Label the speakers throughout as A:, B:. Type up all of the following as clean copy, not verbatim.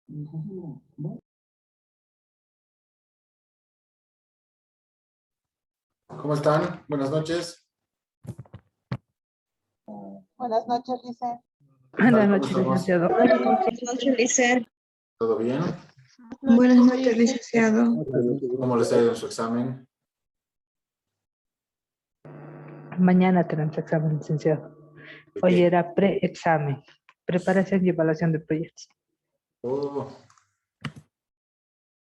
A: ¿Cómo están? Buenas noches.
B: Buenas noches, Lisa.
C: Buenas
A: ¿Cómo
C: noches,
A: estamos?
C: licenciado.
D: Buenas noches, Lice.
A: ¿Todo bien?
D: Buenas noches, licenciado.
A: ¿Cómo les ha ido en su examen?
C: Mañana tenemos examen, licenciado.
A: ¿De
C: Hoy
A: qué?
C: era pre-examen, preparación y evaluación de proyectos.
A: Oh,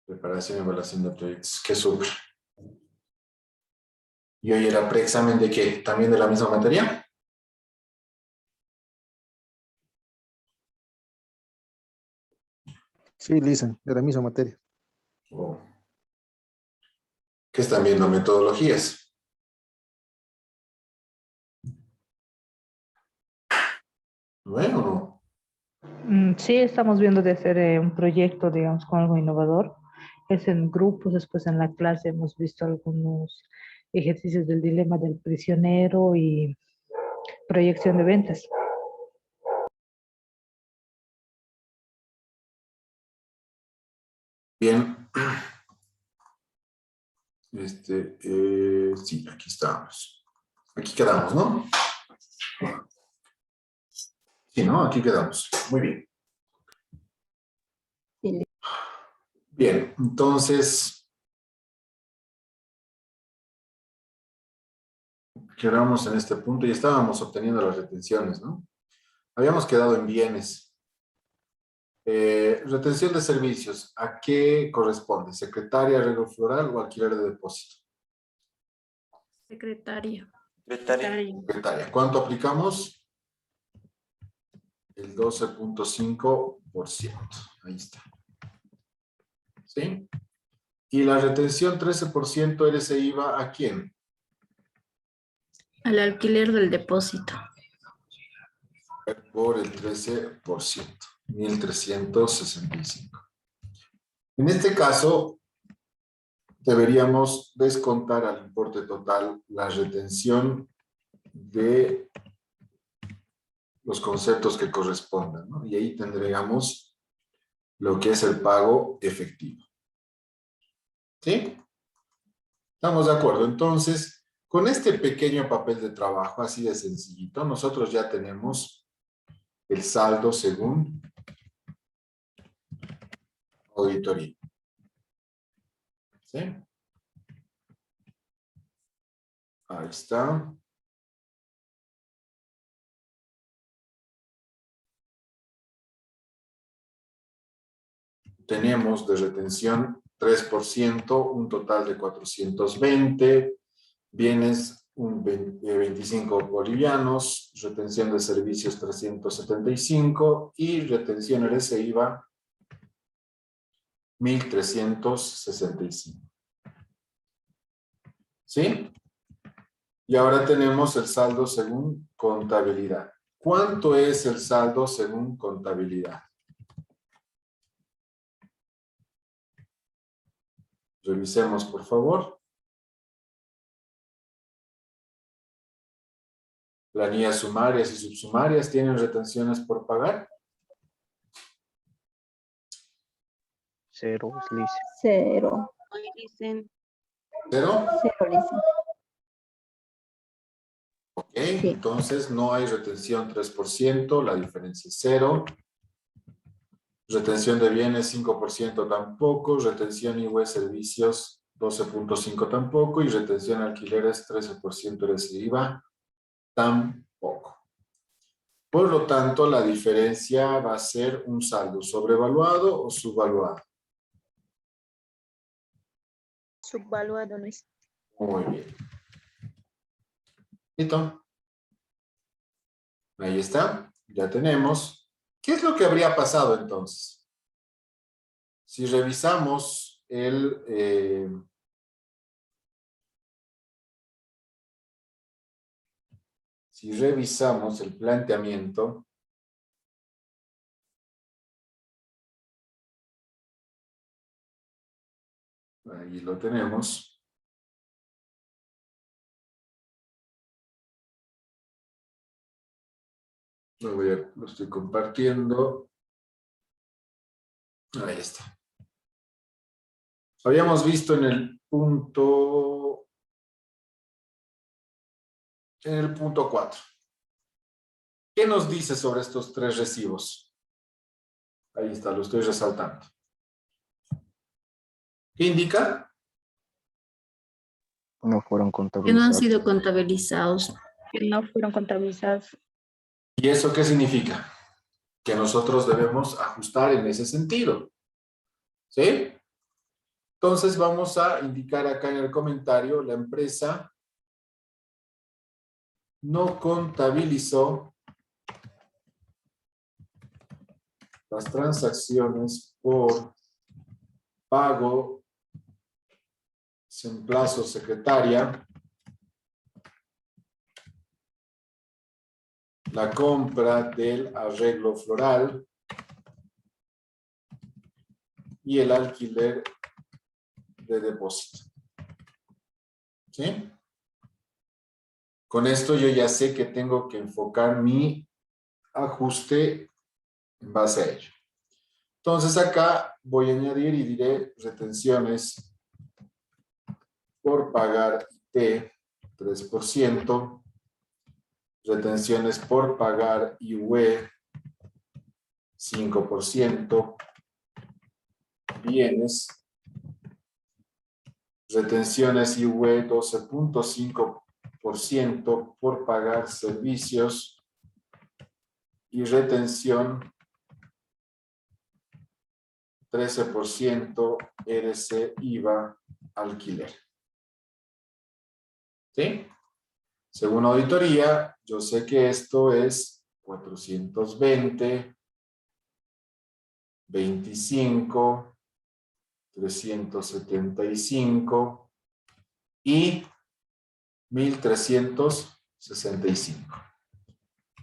A: preparación y evaluación de proyectos. Qué súper. ¿Y hoy era preexamen de qué? ¿También de la misma materia?
E: Sí, Lisa, de la misma materia.
A: Oh. ¿Qué están viendo? Metodologías. Bueno, no.
C: Sí, estamos viendo de hacer un proyecto, digamos, con algo innovador. Es en grupos, después en la clase hemos visto algunos ejercicios del dilema del prisionero y proyección de ventas.
A: Bien. Sí, aquí estamos. Aquí quedamos, ¿no? Sí, ¿no? Aquí quedamos. Muy bien. Bien, entonces, quedamos en este punto y estábamos obteniendo las retenciones, ¿no? Habíamos quedado en bienes. Retención de servicios, ¿a qué corresponde? ¿Secretaria, arreglo floral o alquiler de depósito?
F: Secretaria.
A: Secretaria. ¿Cuánto aplicamos? El 12.5%. Ahí está. ¿Sí? Y la retención 13% eres e IVA, ¿a quién?
F: Al alquiler del depósito.
A: Por el 13%. 1.365. En este caso, deberíamos descontar al importe total la retención de los conceptos que correspondan, ¿no? Y ahí tendríamos lo que es el pago efectivo. ¿Sí? ¿Estamos de acuerdo? Entonces, con este pequeño papel de trabajo, así de sencillito, nosotros ya tenemos el saldo según auditoría. ¿Sí? Ahí está. Tenemos de retención 3%, un total de 420, bienes 25 bolivianos, retención de servicios 375 y retención RC IVA 1.365. ¿Sí? Y ahora tenemos el saldo según contabilidad. ¿Cuánto es el saldo según contabilidad? Revisemos, por favor. Planillas sumarias y subsumarias tienen retenciones por pagar.
E: Cero, Lisa.
B: Cero.
A: ¿Cero?
B: Cero, Lisa.
A: Ok, entonces no hay retención 3%, la diferencia es cero. Retención de bienes 5% tampoco, retención IVA servicios 12.5 tampoco y retención alquileres 13% de IVA tampoco. Por lo tanto, la diferencia va a ser un saldo sobrevaluado o subvaluado.
D: Subvaluado, Luis.
A: Muy bien. ¿Listo? Ahí está, ya tenemos. ¿Qué es lo que habría pasado entonces? Si revisamos el planteamiento, ahí lo tenemos. Lo estoy compartiendo. Ahí está. Habíamos visto en el punto 4. ¿Qué nos dice sobre estos 3 recibos? Ahí está, lo estoy resaltando. ¿Qué indica?
E: No fueron
F: Que no han
E: contabilizados.
F: sido contabilizados.
D: Que no fueron contabilizados.
A: ¿Y eso qué significa? Que nosotros debemos ajustar en ese sentido. ¿Sí? Entonces vamos a indicar acá en el comentario, la empresa no contabilizó las transacciones por pago sin plazo secretaria, la compra del arreglo floral y el alquiler de depósito. ¿Sí? Con esto yo ya sé que tengo que enfocar mi ajuste en base a ello. Entonces acá voy a añadir y diré retenciones por pagar IT 3%, retenciones por pagar IUE 5%, bienes, retenciones IUE 12.5% por pagar servicios y retención 13% RC IVA alquiler. ¿Sí? Según auditoría, yo sé que esto es 420, 25, 375 y 1365.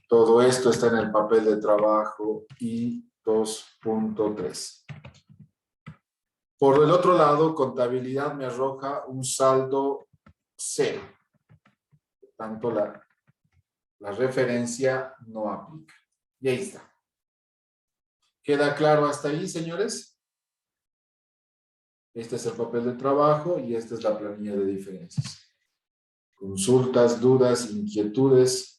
A: Todo esto está en el papel de trabajo I2.3. Por el otro lado, contabilidad me arroja un saldo cero. Por tanto, la referencia no aplica. Y ahí está. ¿Queda claro hasta ahí, señores? Este es el papel de trabajo y esta es la planilla de diferencias. Consultas, dudas, inquietudes.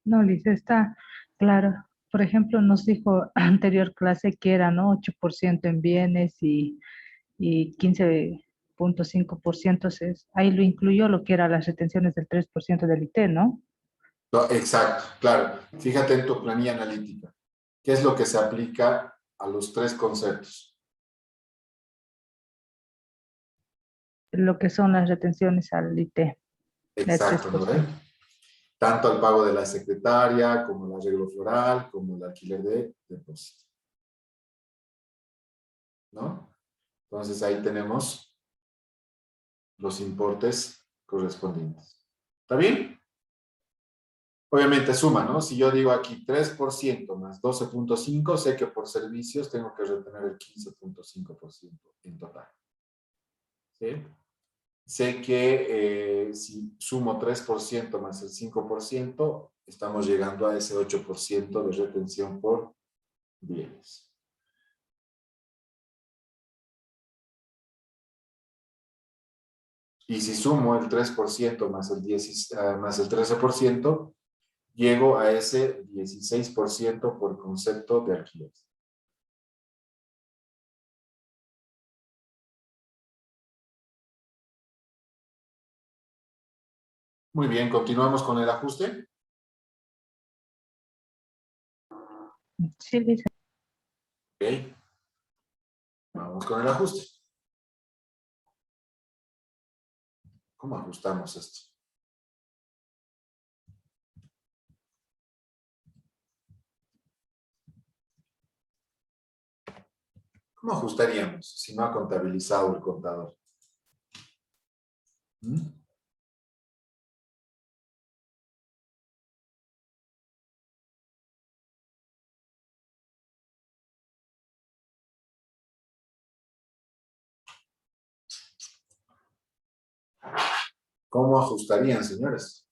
C: No, Liz, está claro. Por ejemplo, nos dijo anterior clase que era, ¿no? 8% en bienes y 15.5%. Ahí lo incluyó lo que eran las retenciones del 3% del IT, ¿no?
A: No, exacto, claro. Fíjate en tu planilla analítica. ¿Qué es lo que se aplica a los 3 conceptos?
C: Lo que son las retenciones al IT, de
A: Exacto, ¿no
C: 3%.
A: ven? Tanto al pago de la secretaria, como el arreglo floral, como el alquiler de depósito. ¿No? Entonces ahí tenemos los importes correspondientes. ¿Está bien? Obviamente suma, ¿no? Si yo digo aquí 3% más 12.5, sé que por servicios tengo que retener el 15.5% en total. ¿Sí? Sé que si sumo 3% más el 5%, estamos llegando a ese 8% de retención por bienes. Y si sumo el 3% más el 13%, llego a ese 16% por concepto de alquiler. Muy bien, continuamos con el ajuste.
C: Sí, Liz.
A: Ok. Vamos con el ajuste. ¿Cómo ajustamos esto? ¿Cómo ajustaríamos si no ha contabilizado el contador? ¿Mm? ¿Cómo ajustarían, señores?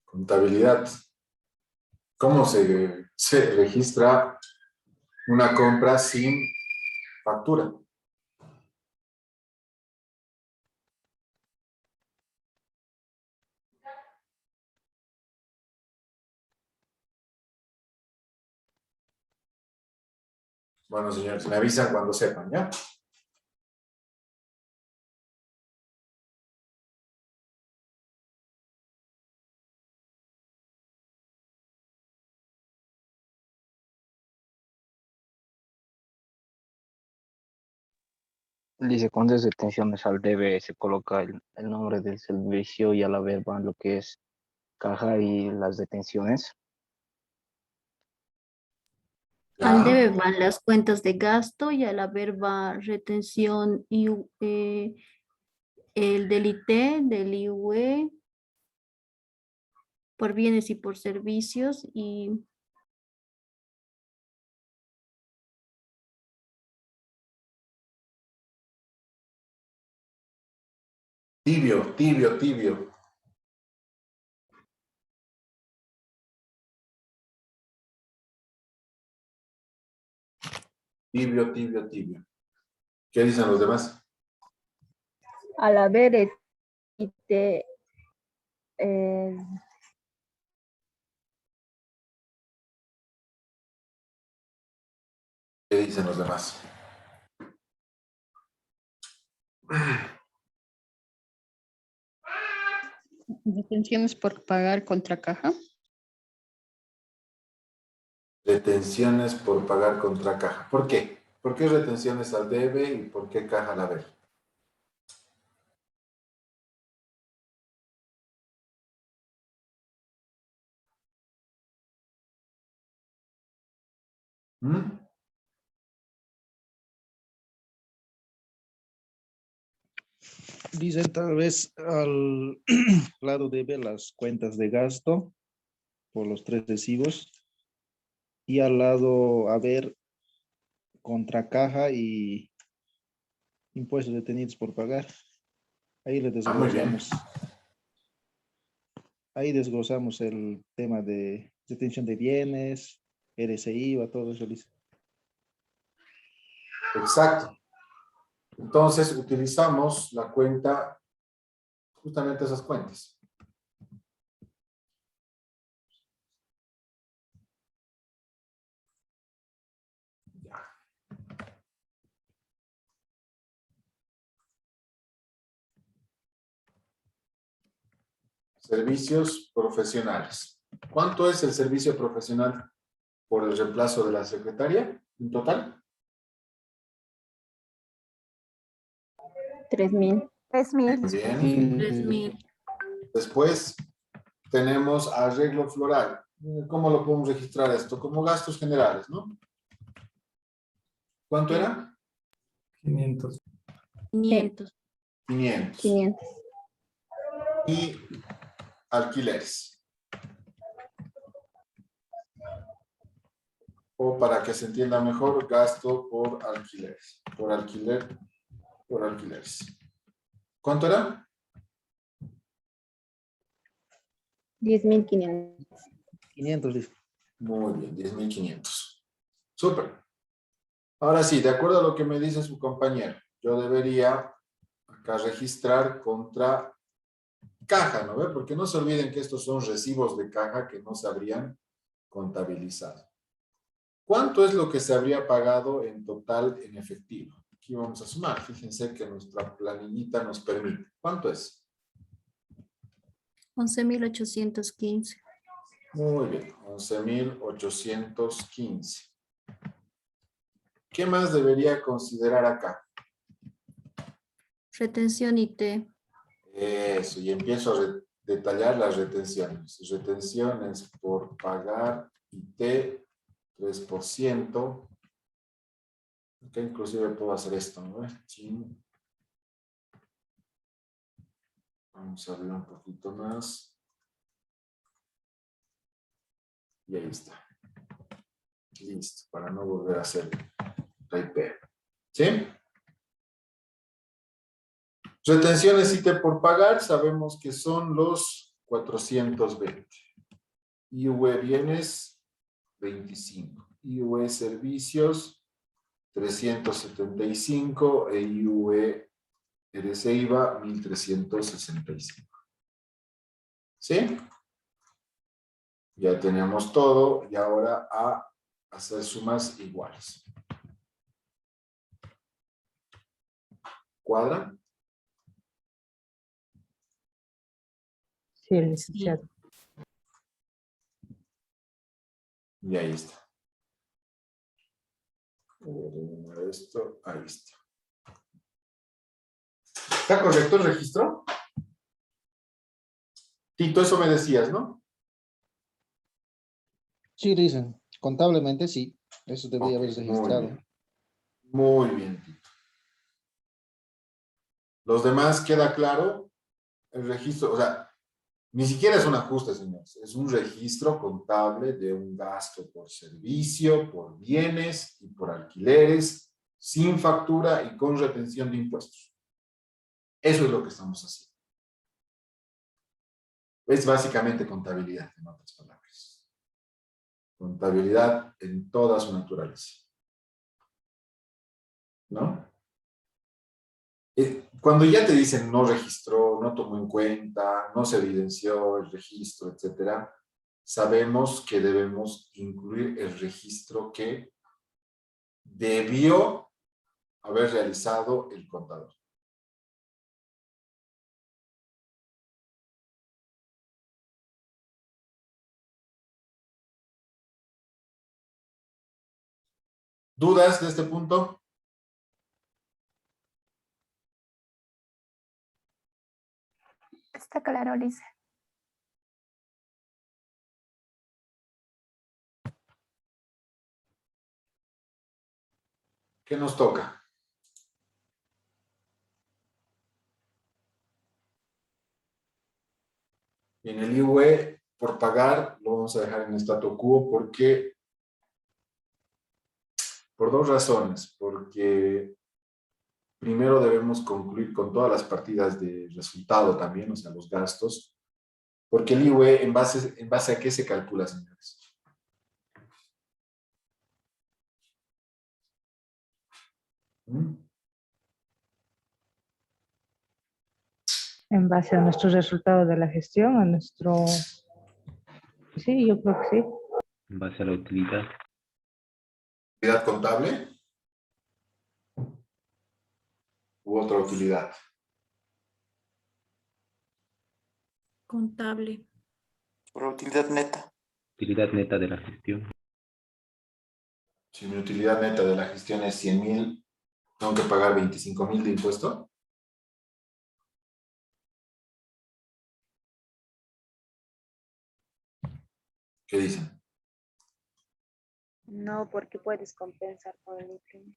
A: Contabilidad. ¿Cómo se registra una compra sin factura? Bueno, señores, me avisan cuando sepan, ¿ya?
F: Dice, cuando es detenciones al debe, se coloca el nombre del servicio y a la vez van lo que es caja y las detenciones.
G: Al
A: Ya.
G: debe van las cuentas de gasto y al haber va retención y el del IT, del IUE, por bienes y por servicios y
A: Tibio, tibio, tibio. Tibio, tibio, tibio. ¿Qué dicen los demás?
D: Al haber IT, eh,
A: ¿Qué dicen los demás?
H: Detenciones por pagar contra caja.
A: Retenciones por pagar contra caja. ¿Por qué? ¿Por qué retenciones al debe y por qué caja al haber? ¿Mm?
E: Dicen tal vez al lado debe las cuentas de gasto por los 3 recibos y al lado haber contra caja y impuestos detenidos por pagar. Ahí le
A: Muy bien.
E: desglosamos. Ahí desglosamos el tema de detención de bienes, RCI, va todo eso, dice.
A: Exacto. Entonces utilizamos la cuenta, justamente esas cuentas. Ya. Servicios profesionales. ¿Cuánto es el servicio profesional por el reemplazo de la secretaria en total?
D: 3,000.
B: 3,000.
A: Muy bien.
G: 3,000.
A: Después tenemos arreglo floral. ¿Cómo lo podemos registrar esto? Como gastos generales, ¿no? ¿Cuánto era?
I: 500.
G: 500.
A: 500.
D: 500.
A: Y alquileres. O para que se entienda mejor, gasto por alquileres. Por alquiler, por alquileres. ¿Cuánto era?
D: 10,500.
E: 500, dice.
A: Muy bien, 10.500. Súper. Ahora sí, de acuerdo a lo que me dice su compañero, yo debería acá registrar contra caja, ¿no ve? Porque no se olviden que estos son recibos de caja que no se habrían contabilizado. ¿Cuánto es lo que se habría pagado en total en efectivo? Aquí vamos a sumar. Fíjense que nuestra planillita nos permite. ¿Cuánto es?
G: 11,815.
A: Muy bien, 11.815. ¿Qué más debería considerar acá?
G: Retención IT.
A: Eso, y empiezo a detallar las retenciones. Retenciones por pagar IT, 3%. Acá inclusive puedo hacer esto, ¿no? Chin. Vamos a abrir un poquito más. Y ahí está. Listo, para no volver a hacer typeo. ¿Sí? Retenciones ítem por pagar, sabemos que son los 420. IUE bienes, 25. IUE servicios, 375. E IUE IVA, 1365. ¿Sí? Ya tenemos todo y ahora a hacer sumas iguales. ¿Cuadra?
C: Sí, licenciado.
A: Y ahí está. Esto, ahí está. ¿Está correcto el registro? Tito, eso me decías, ¿no?
E: Sí, dicen, contablemente sí, eso debería
A: Ok,
E: haber registrado.
A: Muy bien, Tito. Los demás, ¿queda claro? El registro, o sea, ni siquiera es un ajuste, señores. Es un registro contable de un gasto por servicio, por bienes y por alquileres, sin factura y con retención de impuestos. Eso es lo que estamos haciendo. Es básicamente contabilidad, en otras palabras. Contabilidad en toda su naturaleza. ¿No? Cuando ya te dicen no registró, no tomó en cuenta, no se evidenció el registro, etcétera, sabemos que debemos incluir el registro que debió haber realizado el contador. ¿Dudas de este punto?
B: Está claro, Lice.
A: ¿Qué nos toca? En el IUE, por pagar, lo vamos a dejar en statu quo porque, por dos razones. Porque primero debemos concluir con todas las partidas de resultado también, o sea, los gastos. Porque el IUE, ¿en base a qué se calcula, señores? ¿Mm?
C: En base a nuestros resultados de la gestión, a nuestro... Sí, yo creo que sí.
I: En base a la utilidad.
A: ¿Utilidad contable? ¿U otra utilidad?
G: Contable.
J: Por utilidad neta.
I: Utilidad neta de la gestión.
A: Si mi utilidad neta de la gestión es 100,000, ¿tengo que pagar 25,000 de impuesto? ¿Qué dicen?
D: No, porque puedes compensar con el IPM.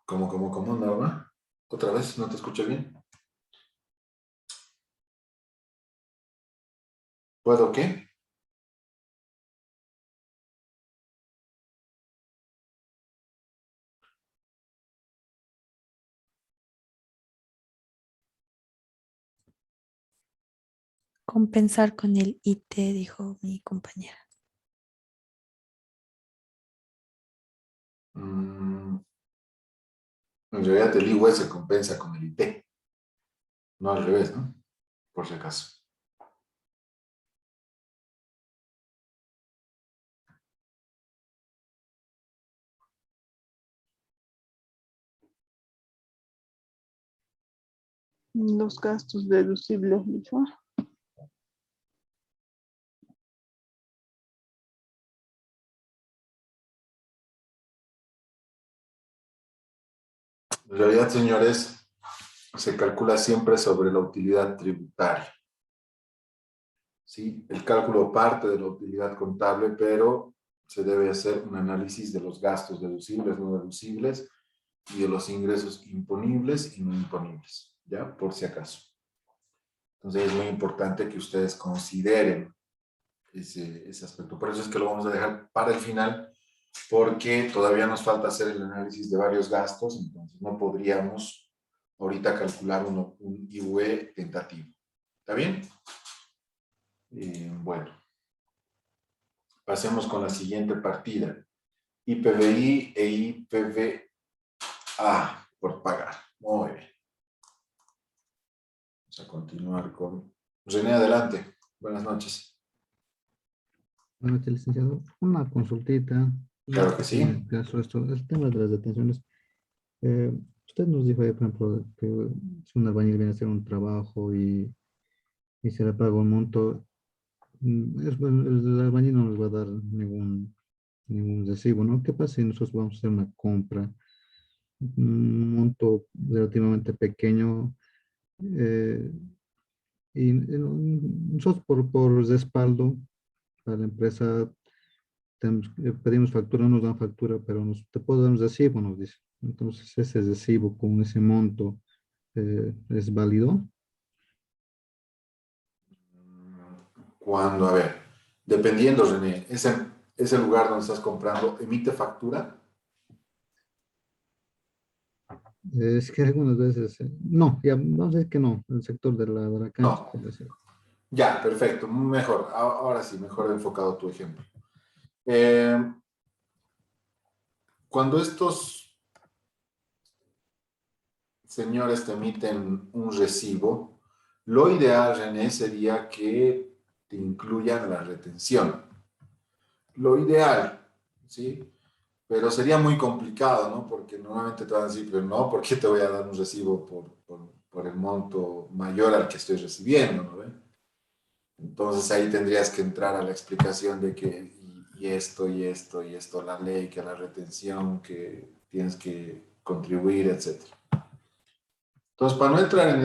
A: ¿Cómo, Norma? ¿Otra vez? ¿No te escucho bien? ¿Puedo qué?
K: Compensar con el IT, dijo mi compañera.
A: En realidad el IUE se compensa con el IT. No al revés, ¿no? Por si acaso.
B: Los gastos deducibles, dijo.
A: En realidad, señores, se calcula siempre sobre la utilidad tributaria. ¿Sí? El cálculo parte de la utilidad contable, pero se debe hacer un análisis de los gastos deducibles, no deducibles, y de los ingresos imponibles y no imponibles, ¿ya? Por si acaso. Entonces es muy importante que ustedes consideren ese aspecto. Por eso es que lo vamos a dejar para el final, porque todavía nos falta hacer el análisis de varios gastos, entonces no podríamos ahorita calcular un IVE tentativo. ¿Está bien? Bueno. Pasemos con la siguiente partida. IPVI e IPVA por pagar. Muy bien. Vamos a continuar con René, adelante. Buenas noches.
L: Buenas noches, licenciado. Una consultita.
A: Claro que sí.
L: En el caso el tema de las detenciones. Usted nos dijo, por ejemplo, que si un albañil viene a hacer un trabajo y se le paga un monto, bueno, el albañil no nos va a dar ningún recibo, ¿no? ¿Qué pasa si nosotros vamos a hacer una compra, un monto relativamente pequeño, y nosotros por respaldo para la empresa pedimos factura, no nos dan factura, pero te puedo dar un recibo, nos dice. Entonces ese recibo con ese monto es válido?
A: Cuando, a ver, dependiendo, René, ese lugar donde estás comprando, ¿emite factura?
L: Es que algunas veces, no, ya vamos a decir que no, el sector de la cancha.
A: No. Ya, perfecto, mejor. Ahora sí, mejor enfocado tu ejemplo. Cuando estos señores te emiten un recibo, lo ideal, René, sería que te incluyan la retención. Lo ideal, ¿sí? Pero sería muy complicado, ¿no? Porque normalmente te van a decir, pero no, ¿por qué te voy a dar un recibo por el monto mayor al que estoy recibiendo, ¿no? Entonces ahí tendrías que entrar a la explicación de que y esto, la ley, que la retención, que tienes que contribuir, etc. Entonces, para no entrar en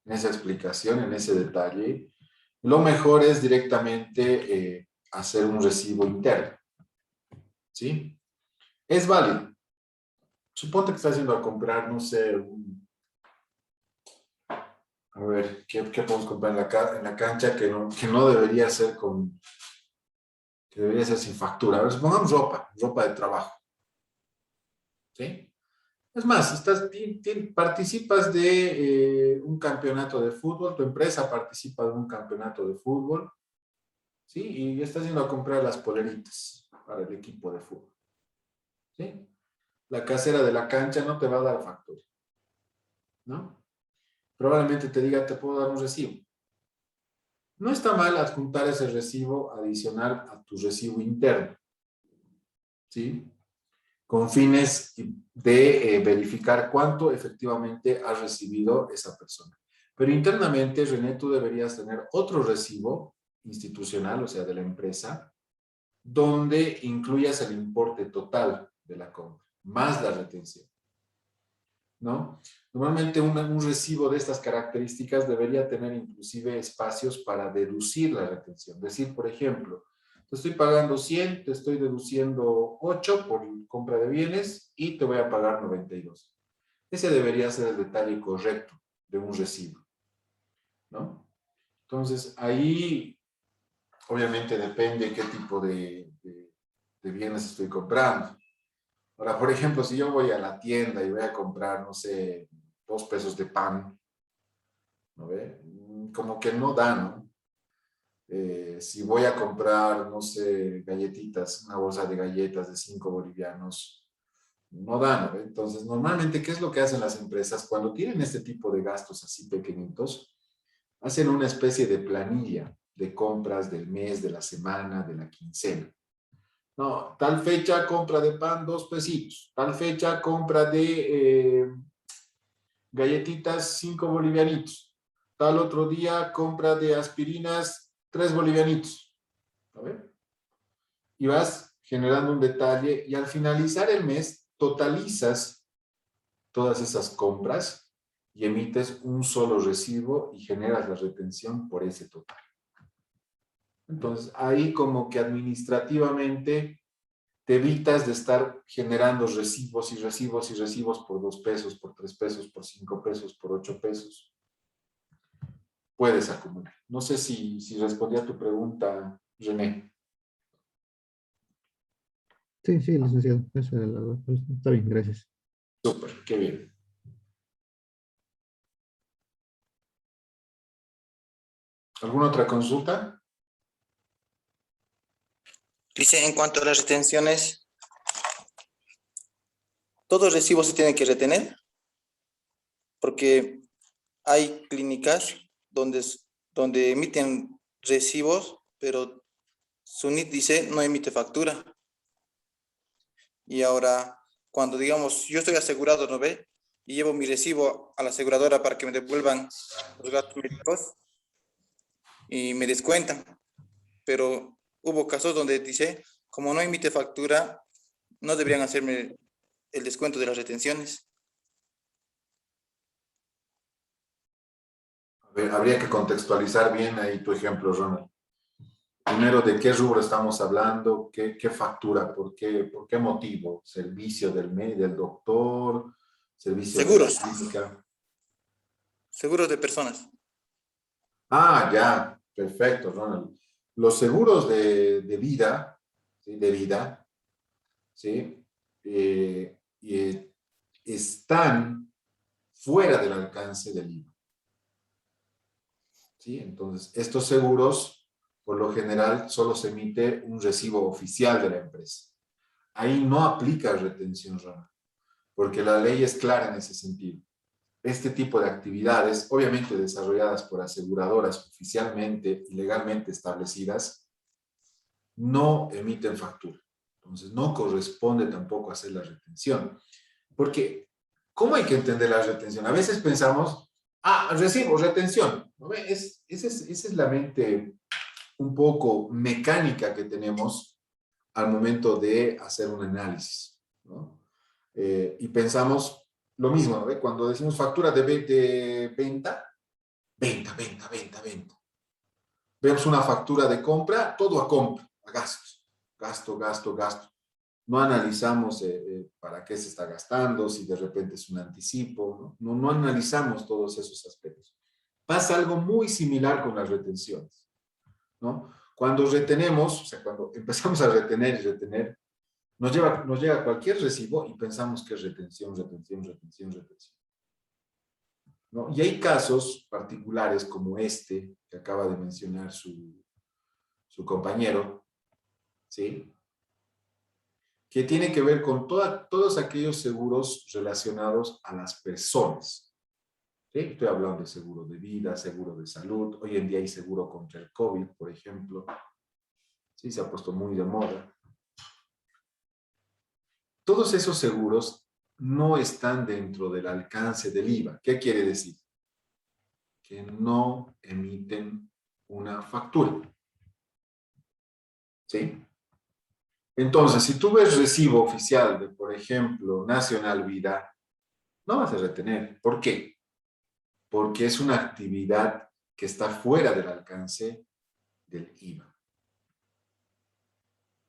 A: esa explicación, en ese detalle, lo mejor es directamente hacer un recibo interno. ¿Sí? Es válido. Suponte que estás yendo a comprar, no sé, a ver, ¿qué podemos comprar en la cancha que no debería ser que debería ser sin factura? A ver, pongamos ropa de trabajo. ¿Sí? Es más, participas de un campeonato de fútbol, tu empresa participa de un campeonato de fútbol, ¿sí? Y estás yendo a comprar las poleritas para el equipo de fútbol, ¿sí? La casera de la cancha no te va a dar factura, ¿no? Probablemente te diga, te puedo dar un recibo. No está mal adjuntar ese recibo adicional a tu recibo interno, ¿sí? Con fines de verificar cuánto efectivamente ha recibido esa persona. Pero internamente, René, tú deberías tener otro recibo institucional, o sea, de la empresa, donde incluyas el importe total de la compra, más la retención, ¿no? Normalmente un recibo de estas características debería tener inclusive espacios para deducir la retención. Decir, por ejemplo, te estoy pagando 100, te estoy deduciendo 8 por compra de bienes y te voy a pagar 92. Ese debería ser el detalle correcto de un recibo, ¿no? Entonces, ahí obviamente depende qué tipo de bienes estoy comprando. Ahora, por ejemplo, si yo voy a la tienda y voy a comprar, no sé, 2 pesos de pan, ¿no ve? Como que no da, ¿no? Si voy a comprar, no sé, galletitas, una bolsa de galletas de 5 bolivianos, no da, ¿no? Entonces, normalmente, ¿qué es lo que hacen las empresas? Cuando tienen este tipo de gastos así pequeñitos, hacen una especie de planilla de compras del mes, de la semana, de la quincena. No, tal fecha compra de pan 2 pesitos, tal fecha compra de galletitas 5 bolivianitos, tal otro día compra de aspirinas 3 bolivianitos. ¿A ver? Y vas generando un detalle y al finalizar el mes totalizas todas esas compras y emites un solo recibo y generas la retención por ese total. Entonces, ahí como que administrativamente te evitas de estar generando recibos y recibos y recibos por 2 pesos, por 3 pesos, por 5 pesos, por 8 pesos. Puedes acumular. No sé si respondí a tu pregunta, René.
L: Sí, sí, licenciado. Esa era la duda. Está bien, gracias.
A: Súper, qué bien. ¿Alguna otra consulta?
J: Dice, en cuanto a las retenciones, ¿todos recibos se tienen que retener? Porque hay clínicas donde emiten recibos, pero su NIT dice no emite factura. Y ahora, cuando digamos, yo estoy asegurado, ¿no ve? Y llevo mi recibo a la aseguradora para que me devuelvan los gastos médicos y me descuentan. Pero hubo casos donde dice, como no emite factura, no deberían hacerme el descuento de las retenciones.
A: A ver, habría que contextualizar bien ahí tu ejemplo, Ronald. Primero, ¿de qué rubro estamos hablando? ¿Qué factura? ¿Por qué motivo? ¿Servicio del doctor? ¿Servicio
J: Seguros.
A: de la clínica?
J: Seguros de personas.
A: Ah, ya, perfecto, Ronald. Los seguros de vida, ¿sí? De vida, ¿sí? Están fuera del alcance del IVA. ¿Sí? Entonces, estos seguros, por lo general, solo se emite un recibo oficial de la empresa. Ahí no aplica retención rara, porque la ley es clara en ese sentido. Este tipo de actividades, obviamente desarrolladas por aseguradoras oficialmente y legalmente establecidas, no emiten factura. Entonces, no corresponde tampoco hacer la retención. Porque, ¿cómo hay que entender la retención? A veces pensamos, recibo, retención. ¿No ve? Esa es la mente un poco mecánica que tenemos al momento de hacer un análisis, ¿no? Y pensamos lo mismo, ¿no? Cuando decimos factura de venta, venta. Vemos una factura de compra, todo a compra, a gastos, gasto. No analizamos para qué se está gastando, si de repente es un anticipo, ¿no? No analizamos todos esos aspectos. Pasa algo muy similar con las retenciones, ¿no? Cuando retenemos, o sea, cuando empezamos a retener y retener, nos llega cualquier recibo y pensamos que es retención. ¿No? Y hay casos particulares como este que acaba de mencionar su compañero, ¿sí? Que tiene que ver con todos aquellos seguros relacionados a las personas. ¿Sí? Estoy hablando de seguro de vida, seguro de salud. Hoy en día hay seguro contra el COVID, por ejemplo. Sí, se ha puesto muy de moda. Todos esos seguros no están dentro del alcance del IVA. ¿Qué quiere decir? Que no emiten una factura. ¿Sí? Entonces, si tú ves recibo oficial de, por ejemplo, Nacional Vida, no vas a retener. ¿Por qué? Porque es una actividad que está fuera del alcance del IVA.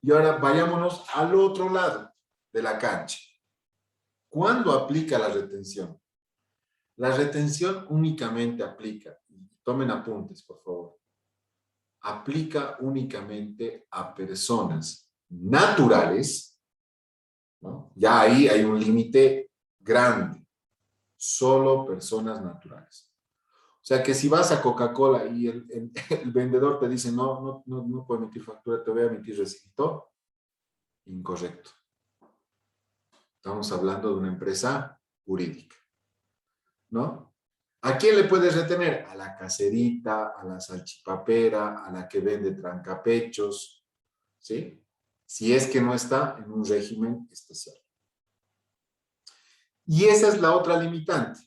A: Y ahora vayámonos al otro lado de la cancha. ¿Cuándo aplica la retención? La retención únicamente aplica, tomen apuntes, por favor, aplica únicamente a personas naturales, ¿no? Ya ahí hay un límite grande, solo personas naturales. O sea que si vas a Coca-Cola y el vendedor te dice, no puedo emitir factura, te voy a emitir recibito, incorrecto. Estamos hablando de una empresa jurídica, ¿no? ¿A quién le puedes retener? A la caserita, a la salchipapera, a la que vende trancapechos, ¿sí? Si es que no está en un régimen especial. Y esa es la otra limitante.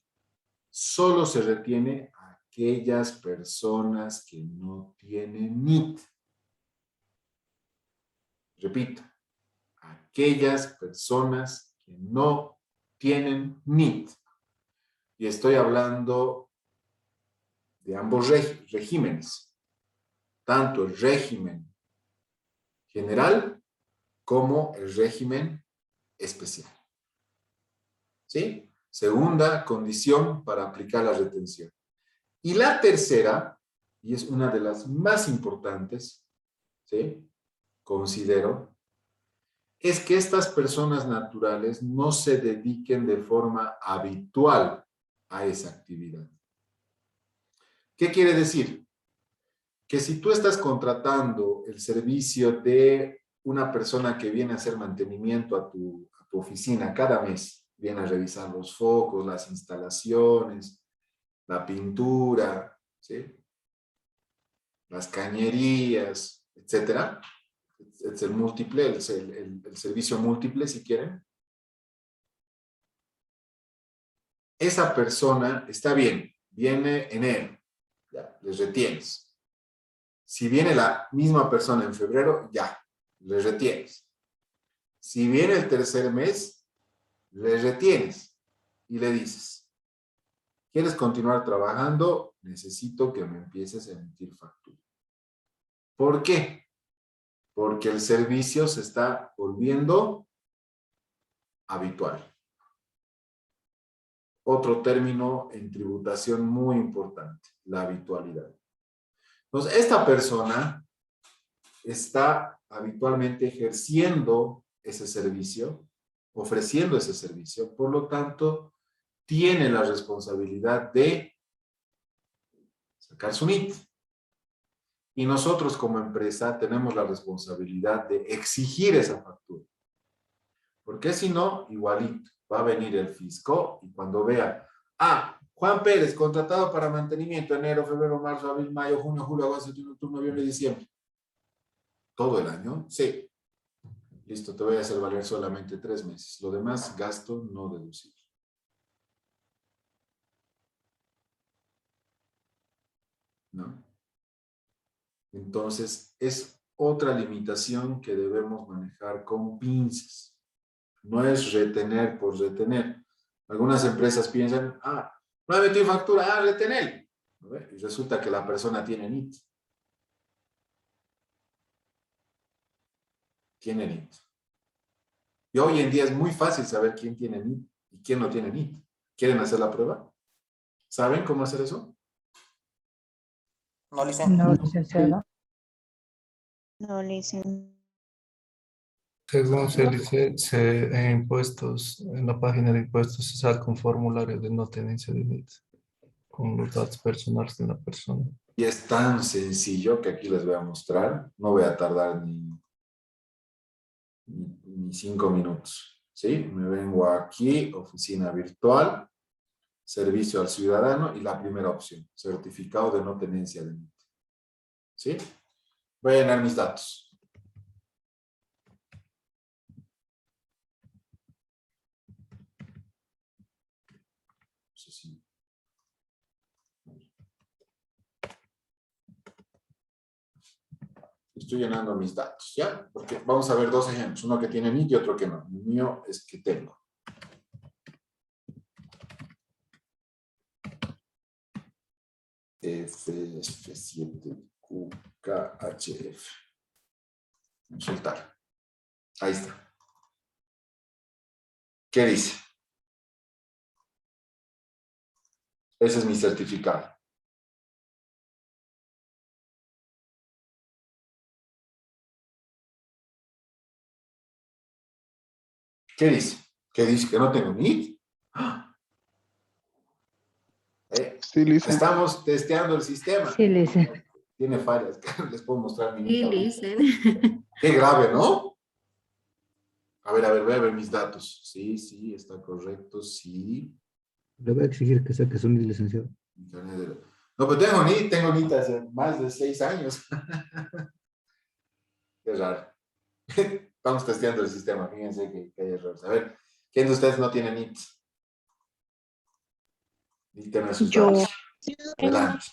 A: Solo se retiene a aquellas personas que no tienen NIT. Repito, aquellas personas que no tienen NIT. Y estoy hablando de ambos regímenes, tanto el régimen general como el régimen especial. ¿Sí? Segunda condición para aplicar la retención. Y la tercera, y es una de las más importantes, ¿sí? Considero, es que estas personas naturales no se dediquen de forma habitual a esa actividad. ¿Qué quiere decir? Que si tú estás contratando el servicio de una persona que viene a hacer mantenimiento a tu oficina cada mes, viene a revisar los focos, las instalaciones, la pintura, ¿sí?, las cañerías, etcétera. Es el múltiple, es el servicio múltiple, si quieren. Esa persona está bien, viene enero, ya, les retienes. Si viene la misma persona en febrero, ya, les retienes. Si viene el tercer mes, les retienes y le dices, ¿quieres continuar trabajando? Necesito que me empieces a emitir factura. ¿Por qué? Porque el servicio se está volviendo habitual. Otro término en tributación muy importante, la habitualidad. Entonces, esta persona está habitualmente ejerciendo ese servicio, ofreciendo ese servicio, por lo tanto, tiene la responsabilidad de sacar su NIT. Y nosotros como empresa tenemos la responsabilidad de exigir esa factura. Porque si no, igualito, va a venir el fisco y cuando vea, Juan Pérez, contratado para mantenimiento, enero, febrero, marzo, abril, mayo, junio, julio, agosto, septiembre, octubre, noviembre, diciembre. ¿Todo el año? Sí. Listo, te voy a hacer valer solamente 3 meses. Lo demás, gasto no deducible. ¿No? Entonces, es otra limitación que debemos manejar con pinzas. No es retener por retener. Algunas empresas piensan, no he metido factura, retener. Y resulta que la persona tiene NIT. Tiene NIT. Y hoy en día es muy fácil saber quién tiene NIT y quién no tiene NIT. ¿Quieren hacer la prueba? ¿Saben cómo hacer eso?
J: No, licenciado.
C: No, licenciado.
D: No, licenciado.
M: Según se dice, en impuestos, en la página de impuestos se saca un formulario de no tenencia de NIT con los datos personales de la persona.
A: Y es tan sencillo que aquí les voy a mostrar. No voy a tardar ni 5 minutos. ¿Sí? Me vengo aquí, oficina virtual, servicio al ciudadano y la primera opción, certificado de no tenencia de NIT. ¿Sí? Voy a llenar mis datos. Estoy llenando mis datos, ¿ya? Porque vamos a ver 2 ejemplos, uno que tiene NIT y otro que no. El mío es que tengo. F7QKHF. Consultar. Ahí está. ¿Qué dice? Ese es mi certificado. ¿Qué dice? ¿Qué dice? ¿Que no tengo NIT?
E: Sí, licenciado.
A: Estamos testeando el sistema.
C: Sí, licenciado.
A: Tiene fallas. Les puedo mostrar mi
G: Sí,
A: NIT.
G: listen.
A: Qué grave, ¿no? A ver, voy a ver mis datos. Sí, está correcto, sí.
L: Le voy a exigir que saque su NIT, licenciado.
A: No, pero tengo NIT hace más de 6 años. Qué raro. Estamos testeando el sistema, fíjense que hay errores. A ver, ¿quién de ustedes no tiene NIT? Dígame sus datos. Adelante.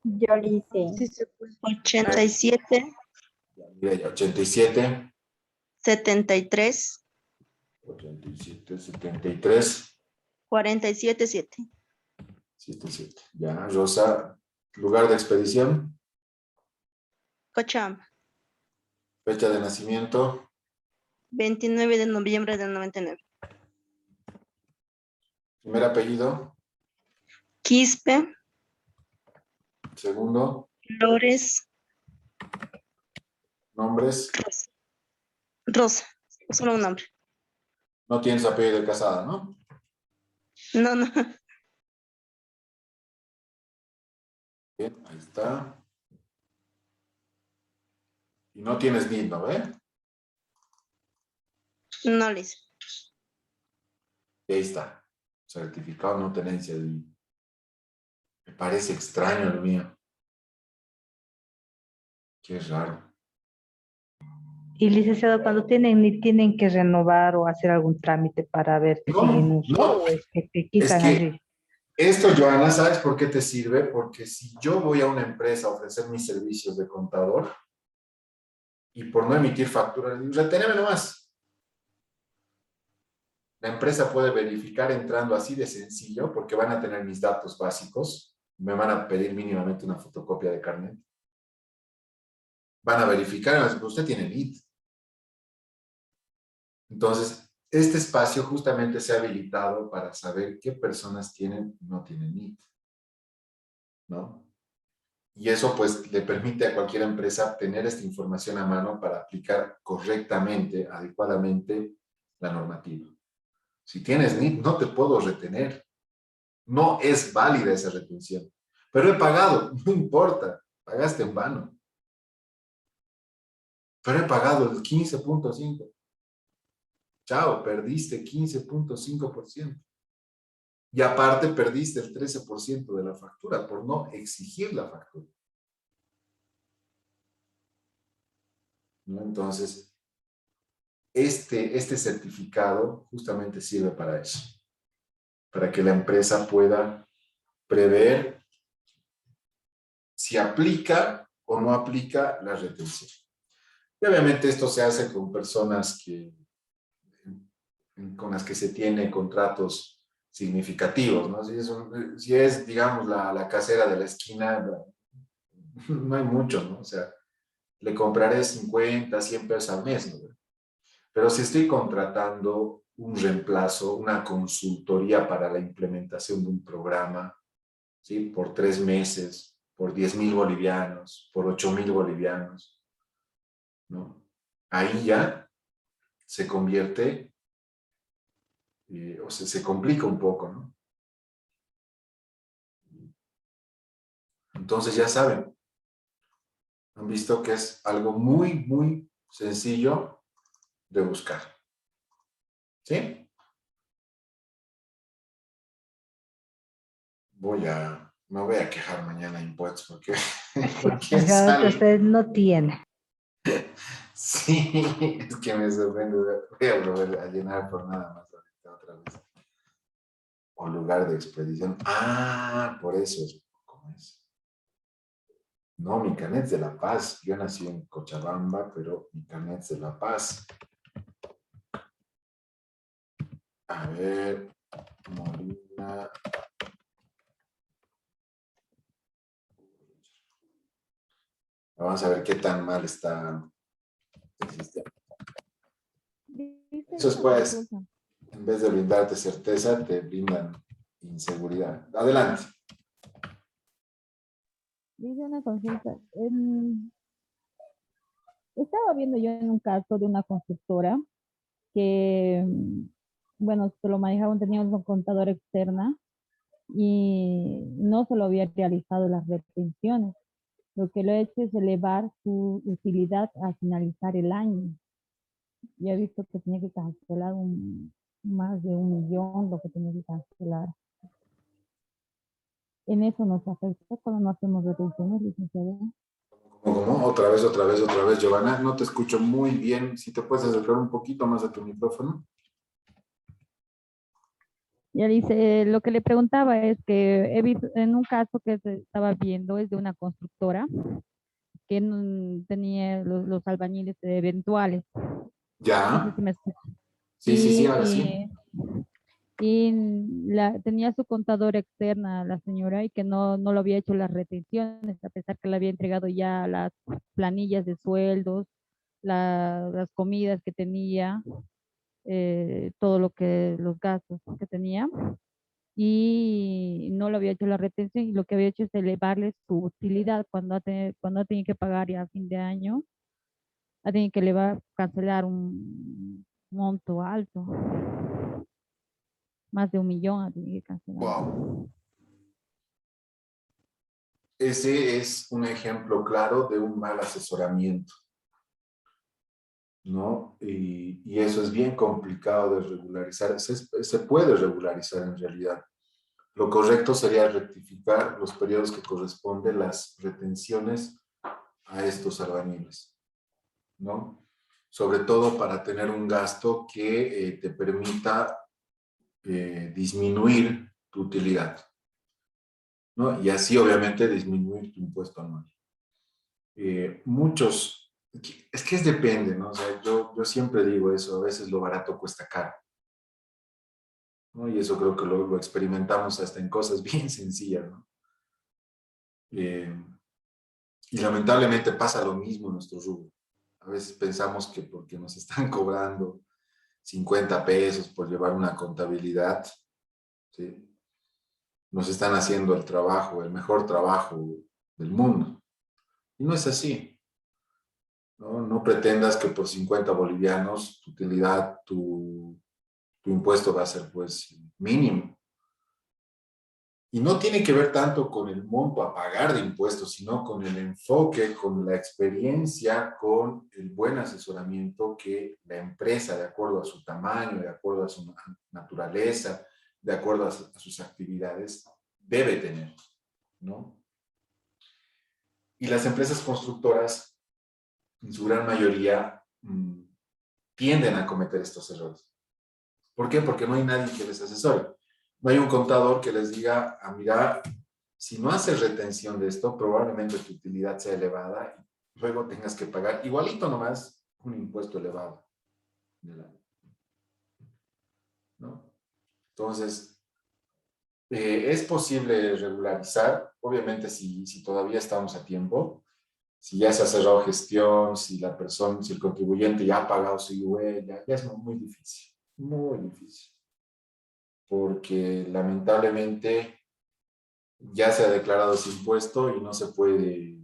D: Yo le hice 87,
A: Mira ya, 87,
D: 73,
A: 87, 73,
D: 47, 7.
A: 77. Ya, Rosa, lugar de expedición,
D: Cochabamba,
A: fecha de nacimiento,
D: 29 de noviembre del 99.
A: primer apellido,
D: Quispe,
A: segundo,
D: Flores,
A: nombres,
D: Rosa, solo un nombre.
A: No tienes apellido de casada, ¿no?
D: No, no.
A: Bien, ahí está. Y no tienes NID, ¿no ve?
D: No, Lisa.
A: Y ahí está. Certificado de no tenencia de NID. Me parece extraño el mío. Qué raro.
C: Y licenciado, cuando tienen, ni tienen que renovar o hacer algún trámite para ver si
A: No,
C: siguen uso
A: no.
C: o es que te
A: Es
C: quitan
A: que
C: así.
A: esto, Joana, ¿sabes por qué te sirve? Porque si yo voy a una empresa a ofrecer mis servicios de contador y por no emitir factura, le digo, reténeme nomás. La empresa puede verificar entrando así de sencillo porque van a tener mis datos básicos. Me van a pedir mínimamente una fotocopia de carnet. Van a verificar, usted tiene NIT. Entonces, este espacio justamente se ha habilitado para saber qué personas tienen y no tienen NIT, ¿no? Y eso pues le permite a cualquier empresa tener esta información a mano para aplicar correctamente, adecuadamente la normativa. Si tienes NIT, no te puedo retener. No es válida esa retención. Pero he pagado, no importa, pagaste en vano. Pero he pagado el 15.5. Chao, perdiste 15.5%. Y aparte perdiste el 13% de la factura por no exigir la factura, ¿no? Entonces, este certificado justamente sirve para eso, para que la empresa pueda prever si aplica o no aplica la retención. Y obviamente esto se hace con personas con las que se tiene contratos significativos, ¿no? Si es digamos, la casera de la esquina, no hay mucho, ¿no? O sea, le compraré 50, 100 pesos al mes, ¿no? Pero si estoy contratando un reemplazo, una consultoría para la implementación de un programa, ¿sí? Por 3 meses, por 10.000 bolivianos, por 8.000 bolivianos, ¿no? Ahí ya se convierte, o sea, se complica un poco, ¿no? Entonces ya saben, han visto que es algo muy, muy sencillo de buscar, ¿sí? Me voy a quejar mañana de impuestos porque, porque
C: Usted no tiene.
A: Sí, es que me sorprende. Voy a volver a llenar por nada más ahorita otra vez. O lugar de expedición. Ah, por eso es. ¿Cómo es? No, mi carnet es de La Paz. Yo nací en Cochabamba, pero mi carnet es de La Paz. A ver, Molina. Vamos a ver qué tan mal está el sistema. Eso es pues, en vez de brindarte certeza, te brindan inseguridad. Adelante.
N: Dice una consulta. Estaba viendo yo en un caso de una constructora que, bueno, se lo manejaba, tenía una contadora externa y no se lo había realizado las retenciones. Lo que lo he hecho es elevar su utilidad a finalizar el año. Ya he visto que tenía que cancelar más de 1.000.000, lo que tenía que cancelar. En eso nos afecta cuando no hacemos retenciones, licenciada.
A: ¿Cómo? Otra vez, Giovanna. No te escucho muy bien. Si te puedes acercar un poquito más a tu micrófono.
N: Ya dice, lo que le preguntaba es que he visto en un caso que se estaba viendo es de una constructora que tenía los albañiles eventuales. No sé
A: Ya.
N: si me escucha.
A: Sí, ahora sí.
N: Y tenía su contadora externa, la señora, y que no lo había hecho las retenciones, a pesar que le había entregado ya las planillas de sueldos, las comidas que tenía, todo lo que, los gastos que tenía, y no lo había hecho la retención, y lo que había hecho es elevarle su utilidad cuando ha tenido que pagar ya a fin de año, alguien que le va a cancelar un monto alto. Más de 1 millón tiene que cancelar.
A: Wow. Ese es un ejemplo claro de un mal asesoramiento, ¿no? Y eso es bien complicado de regularizar. Se puede regularizar en realidad. Lo correcto sería rectificar los periodos que corresponden las retenciones a estos albañiles, ¿no? Sobre todo para tener un gasto que te permita disminuir tu utilidad, ¿no? Y así obviamente disminuir tu impuesto anual. Muchos, es que depende, ¿no? O sea, yo siempre digo eso, a veces lo barato cuesta caro, ¿no? Y eso creo que lo experimentamos hasta en cosas bien sencillas, ¿no? Y lamentablemente pasa lo mismo en nuestro rubro. A veces pensamos que porque nos están cobrando 50 pesos por llevar una contabilidad, ¿sí?, nos están haciendo el trabajo, el mejor trabajo del mundo. Y no es así, ¿no? No pretendas que por 50 bolivianos tu utilidad, tu impuesto va a ser pues mínimo. Y no tiene que ver tanto con el monto a pagar de impuestos, sino con el enfoque, con la experiencia, con el buen asesoramiento que la empresa, de acuerdo a su tamaño, de acuerdo a su naturaleza, de acuerdo a sus actividades, debe tener, ¿no? Y las empresas constructoras, en su gran mayoría, tienden a cometer estos errores. ¿Por qué? Porque no hay nadie que les asesore. No hay un contador que les diga, mira, si no haces retención de esto, probablemente tu utilidad sea elevada y luego tengas que pagar igualito nomás un impuesto elevado, ¿no? Entonces, es posible regularizar, obviamente si todavía estamos a tiempo, si ya se ha cerrado gestión, si la persona, si el contribuyente ya ha pagado su IUE, ya es muy difícil, porque lamentablemente ya se ha declarado ese impuesto y no se puede,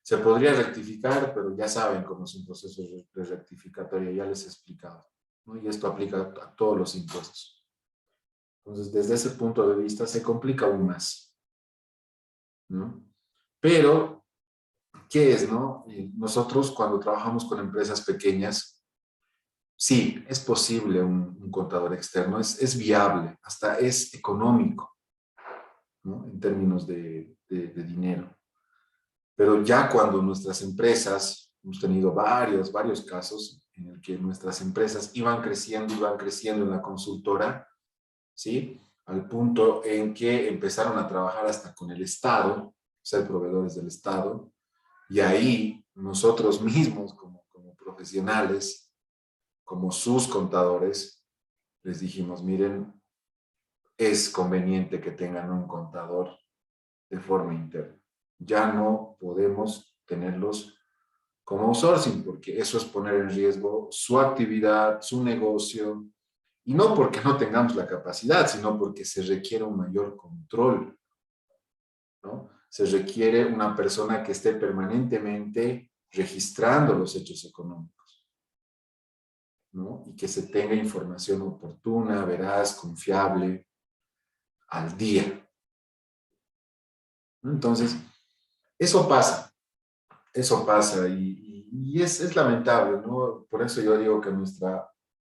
A: se podría rectificar, pero ya saben cómo es un proceso de rectificatoria, ya les he explicado, ¿no? Y esto aplica a todos los impuestos. Entonces, desde ese punto de vista se complica aún más, ¿no? Pero, ¿qué es, no? Nosotros cuando trabajamos con empresas pequeñas, sí, es posible un contador externo, es viable, hasta es económico, ¿no? En términos de dinero. Pero ya cuando nuestras empresas, hemos tenido varios casos en el que nuestras empresas iban creciendo en la consultora, ¿sí? Al punto en que empezaron a trabajar hasta con el Estado, ser proveedores del Estado, y ahí nosotros mismos como profesionales, como sus contadores, les dijimos, miren, es conveniente que tengan un contador de forma interna. Ya no podemos tenerlos como outsourcing, porque eso es poner en riesgo su actividad, su negocio, y no porque no tengamos la capacidad, sino porque se requiere un mayor control, ¿no? Se requiere una persona que esté permanentemente registrando los hechos económicos, ¿no? Y que se tenga información oportuna, veraz, confiable, al día, ¿no? Entonces, eso pasa y es lamentable, ¿no? Por eso yo digo que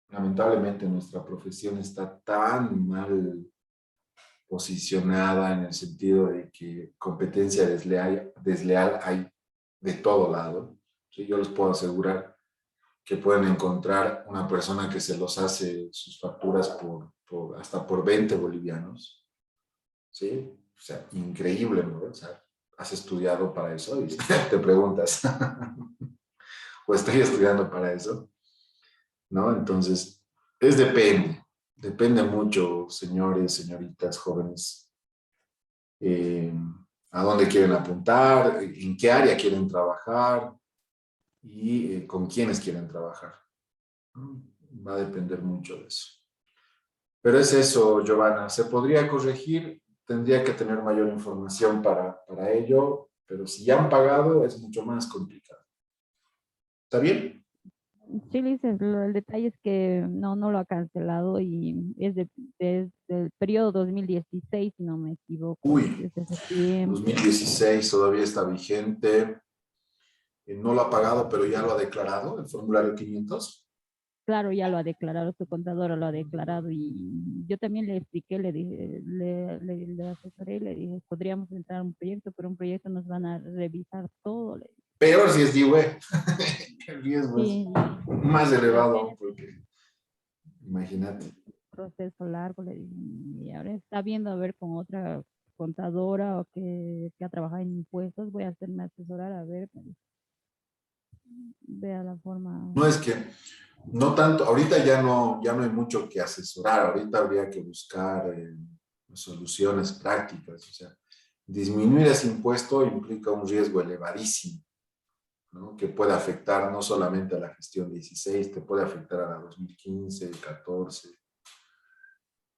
A: lamentablemente nuestra profesión está tan mal posicionada en el sentido de que competencia desleal hay de todo lado. ¿Sí? Yo les puedo asegurar que pueden encontrar una persona que se los hace sus facturas hasta por 20 bolivianos. ¿Sí? O sea, increíble, ¿no? O sea, ¿has estudiado para eso? Y te preguntas, ¿o estoy estudiando para eso? ¿No? Entonces, depende mucho, señores, señoritas, jóvenes, a dónde quieren apuntar, en qué área quieren trabajar y con quiénes quieren trabajar, ¿no? Va a depender mucho de eso. Pero es eso, Giovanna, se podría corregir, tendría que tener mayor información para ello, pero si ya han pagado es mucho más complicado. ¿Está bien?
N: Sí, Lice, el detalle es que no lo ha cancelado y es desde el periodo 2016, si no me equivoco,
A: Uy,
N: desde ese tiempo.
A: 2016 todavía está vigente. No lo ha pagado, pero ya lo ha declarado, el formulario 500.
N: Claro, ya lo ha declarado, su contadora lo ha declarado y yo también le expliqué, le dije, le asesoré y le dije, podríamos entrar a un proyecto, pero un proyecto nos van a revisar todo.
A: Peor si es DIUE. El riesgo es
N: Sí,
A: más elevado aún, porque imagínate.
N: proceso largo, le dije, y ahora está viendo a ver con otra contadora o que ha trabajado en impuestos, voy a hacerme asesorar a ver, vea la forma.
A: No es que, no tanto, ahorita ya no hay mucho que asesorar, ahorita habría que buscar soluciones prácticas, o sea, disminuir ese impuesto implica un riesgo elevadísimo, ¿no? Que puede afectar no solamente a la gestión 16, te puede afectar a la 2015, 14,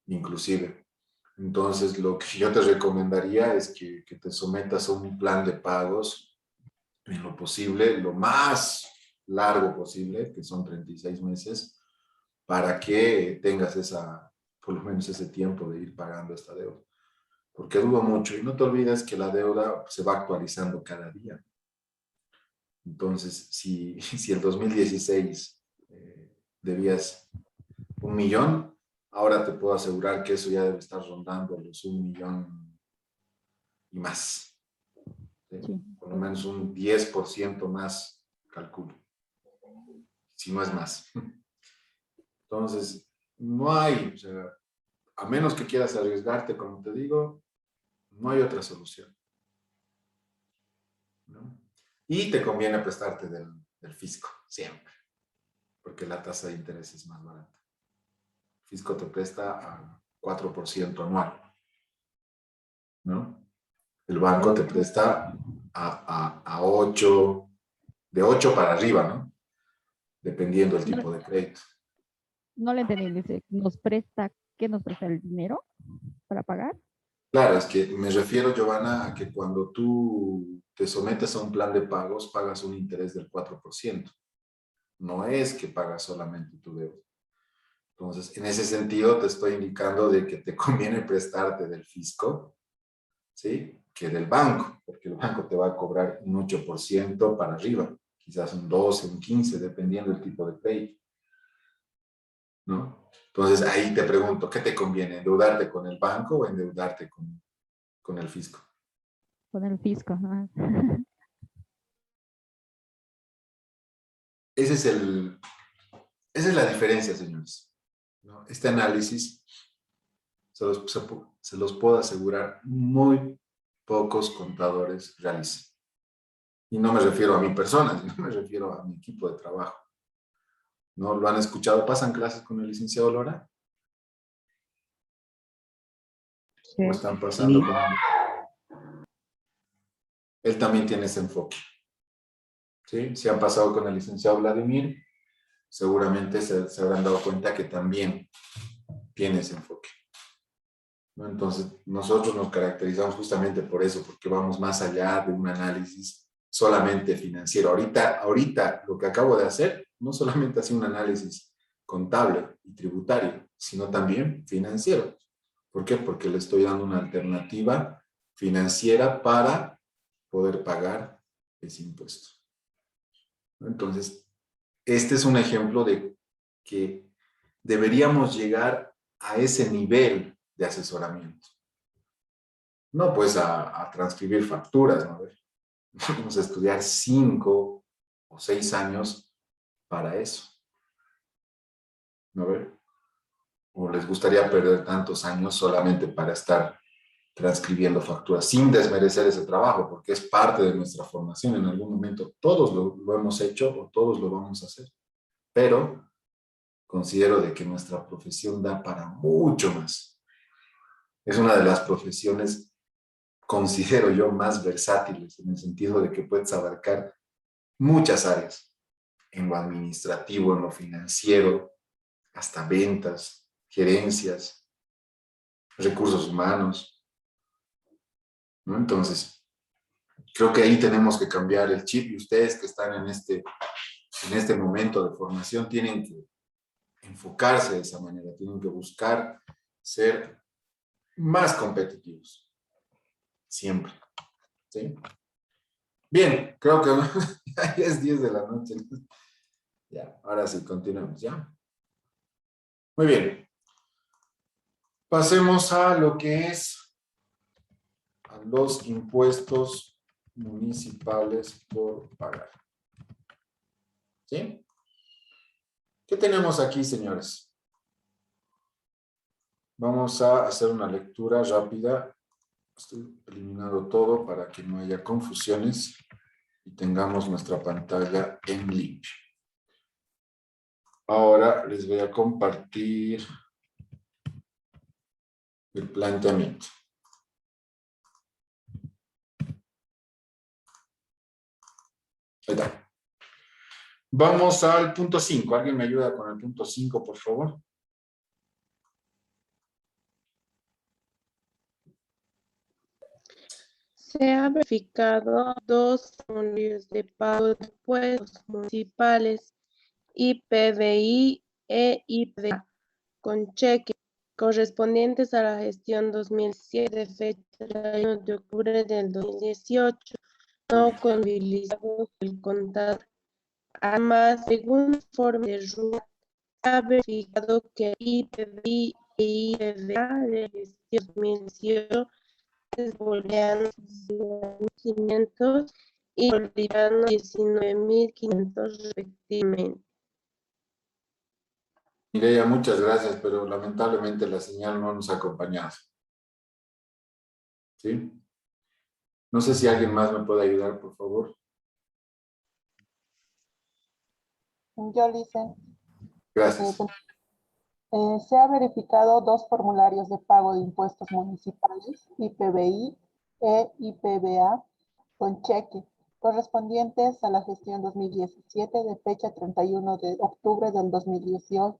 A: inclusive. Entonces, lo que yo te recomendaría es que te sometas a un plan de pagos en lo posible, lo más largo posible, que son 36 meses, para que tengas por lo menos ese tiempo de ir pagando esta deuda. Porque dudo mucho. Y no te olvides que la deuda se va actualizando cada día. Entonces, si el 2016 debías 1.000.000, ahora te puedo asegurar que eso ya debe estar rondando los 1.000.000 y más. ¿Sí? Sí. Por lo menos un 10% más, calculo. Si no es más. Entonces, no hay, o sea, a menos que quieras arriesgarte, como te digo, no hay otra solución, ¿no? Y te conviene prestarte del fisco, siempre, porque la tasa de interés es más barata. El fisco te presta a 4% anual, ¿no? El banco te presta a 8, de 8 para arriba, ¿no? Dependiendo del tipo de crédito.
N: No le entendí, dice, ¿qué nos presta el dinero para pagar?
A: Claro, es que me refiero, Giovanna, a que cuando tú te sometes a un plan de pagos, pagas un interés del 4%. No es que pagas solamente tu deuda. Entonces, en ese sentido, te estoy indicando de que te conviene prestarte del fisco, ¿sí? Que del banco, porque el banco te va a cobrar un 8% para arriba, quizás un 12, un 15, dependiendo del tipo de crédito, ¿no? Entonces, ahí te pregunto, ¿qué te conviene? ¿Endeudarte con el banco o endeudarte con el fisco?
N: Con el fisco, ¿no?
A: Esa es la diferencia, señores, ¿no? Este análisis, se los puedo asegurar, muy pocos contadores realizan. Y no me refiero a mi persona, sino me refiero a mi equipo de trabajo. ¿No lo han escuchado? ¿Pasan clases con el licenciado Lora?
C: Sí.
A: ¿O están pasando con él? Él también tiene ese enfoque. ¿Sí? Si han pasado con el licenciado Vladimir, seguramente se habrán dado cuenta que también tiene ese enfoque, ¿no? Entonces, nosotros nos caracterizamos justamente por eso, porque vamos más allá de un análisis solamente financiero. Ahorita lo que acabo de hacer, no solamente hace un análisis contable y tributario, sino también financiero. ¿Por qué? Porque le estoy dando una alternativa financiera para poder pagar ese impuesto. Entonces, este es un ejemplo de que deberíamos llegar a ese nivel de asesoramiento. No pues a transcribir facturas, ¿no? Vamos a estudiar 5 o 6 años para eso, ¿no? ¿O les gustaría perder tantos años solamente para estar transcribiendo facturas, sin desmerecer ese trabajo, porque es parte de nuestra formación? En algún momento todos lo hemos hecho o todos lo vamos a hacer, pero considero de que nuestra profesión da para mucho más. Es una de las profesiones, considero yo, más versátiles, en el sentido de que puedes abarcar muchas áreas, en lo administrativo, en lo financiero, hasta ventas, gerencias, recursos humanos, ¿no? Entonces, creo que ahí tenemos que cambiar el chip, y ustedes que están en este en este momento de formación tienen que enfocarse de esa manera, tienen que buscar ser más competitivos, siempre, ¿sí? Bien, creo que ya es 10 de la noche. Ya, ahora sí, continuamos, ¿ya? Muy bien. Pasemos a lo que es a los impuestos municipales por pagar. ¿Sí? ¿Qué tenemos aquí, señores? Vamos a hacer una lectura rápida. Estoy eliminando todo para que no haya confusiones y tengamos nuestra pantalla en limpio. Ahora les voy a compartir el planteamiento. Ahí está. Vamos al punto 5. ¿Alguien me ayuda con el punto 5, por favor?
O: Se han verificado dos formularios de pago de impuestos municipales, IPBI e IPVA, con cheque, correspondientes a la gestión 2007 de fecha 31 de octubre del 2018, no contabilizados el contador. Además, según el informe de RUA, se ha verificado que IPBI e IPVA de gestión 2018 bolivianos 19.500 y bolivianos 19.500 respectivamente.
A: Mireya, muchas gracias, pero lamentablemente la señal no nos ha acompañado. ¿Sí? No sé si alguien más me puede ayudar, por favor.
P: Yo, Lice.
A: Gracias.
P: Se ha verificado dos formularios de pago de impuestos municipales, IPBI e IPVA, con cheque, correspondientes a la gestión 2017 de fecha 31 de octubre del 2018,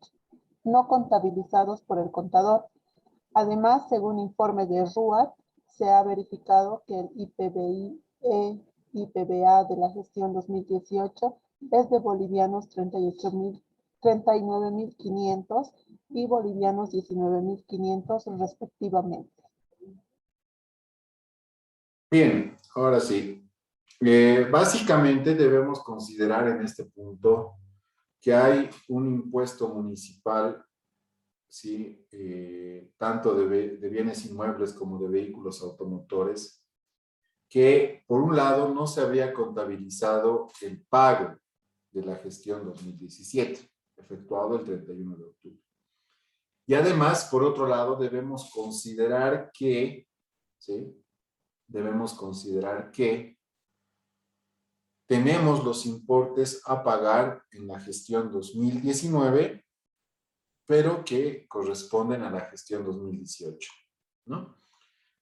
P: no contabilizados por el contador. Además, según informe de RUA, se ha verificado que el IPBI e IPVA de la gestión 2018 es de bolivianos 39.500 y bolivianos 19.500 respectivamente.
A: Bien, ahora sí. Básicamente debemos considerar en este punto que hay un impuesto municipal, ¿sí? Tanto de bienes inmuebles como de vehículos automotores, que por un lado no se habría contabilizado el pago de la gestión 2017, efectuado el 31 de octubre. Y además, por otro lado, debemos considerar que, ¿sí? Debemos considerar que tenemos los importes a pagar en la gestión 2019, pero que corresponden a la gestión 2018, ¿no?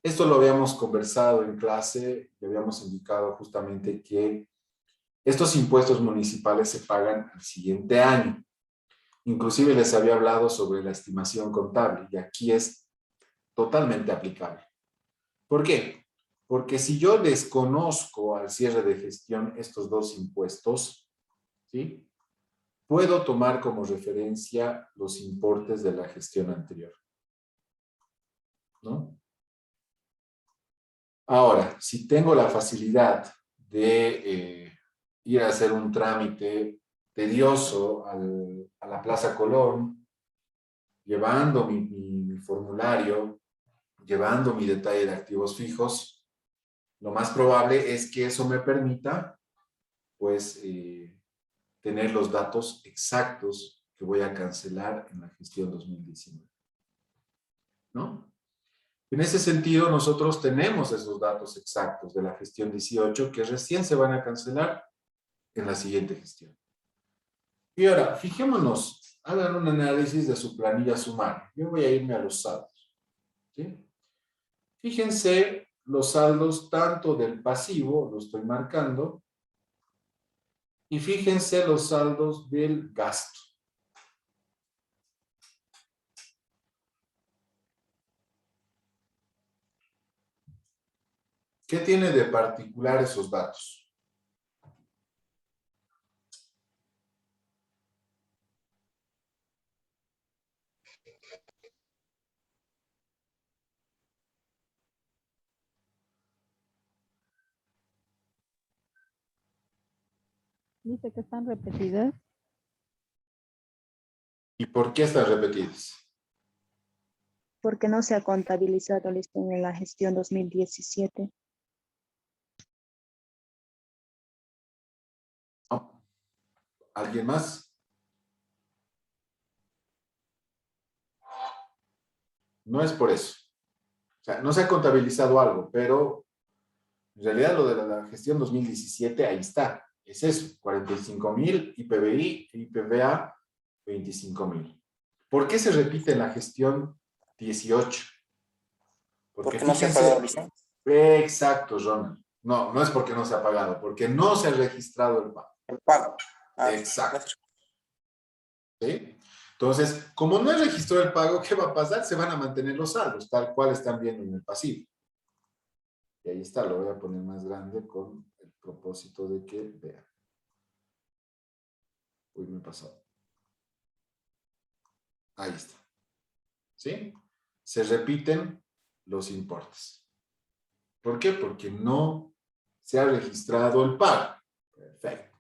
A: Esto lo habíamos conversado en clase y habíamos indicado justamente que estos impuestos municipales se pagan al siguiente año. Inclusive les había hablado sobre la estimación contable y aquí es totalmente aplicable. ¿Por qué? Porque si yo desconozco al cierre de gestión estos dos impuestos, ¿sí? Puedo tomar como referencia los importes de la gestión anterior, ¿no? Ahora, si tengo la facilidad de ir a hacer un trámite tedioso a la Plaza Colón, llevando mi formulario, llevando mi detalle de activos fijos, lo más probable es que eso me permita, pues, tener los datos exactos que voy a cancelar en la gestión 2019, ¿no? En ese sentido, nosotros tenemos esos datos exactos de la gestión 18 que recién se van a cancelar en la siguiente gestión. Y ahora, fijémonos, hagan un análisis de su planilla sumaria. Yo voy a irme a los saldos, ¿sí? Fíjense los saldos tanto del pasivo, lo estoy marcando, y fíjense los saldos del gasto. ¿Qué tiene de particular esos datos?
N: Dice que están repetidas.
A: ¿Y por qué están repetidas?
B: Porque no se ha contabilizado listo en la gestión 2017.
A: No. ¿Alguien más? No es por eso. O sea, no se ha contabilizado algo, pero en realidad lo de la gestión 2017, ahí está. Es eso, 45,000 IPBI e IPVA 25,000. ¿Por qué se repite en la gestión 18?
J: Porque no se ha pagado, ¿no?
A: Exacto, Ronald. No, no es porque no se ha pagado, porque no se ha registrado el pago.
J: El pago.
A: Exacto. ¿Sí? Entonces, como no hay registro del pago, ¿qué va a pasar? Se van a mantener los saldos, tal cual están viendo en el pasivo. Y ahí está, lo voy a poner más grande con el propósito de que vean. Uy, me he pasado. Ahí está. ¿Sí? Se repiten los importes. ¿Por qué? Porque no se ha registrado el pago. Perfecto.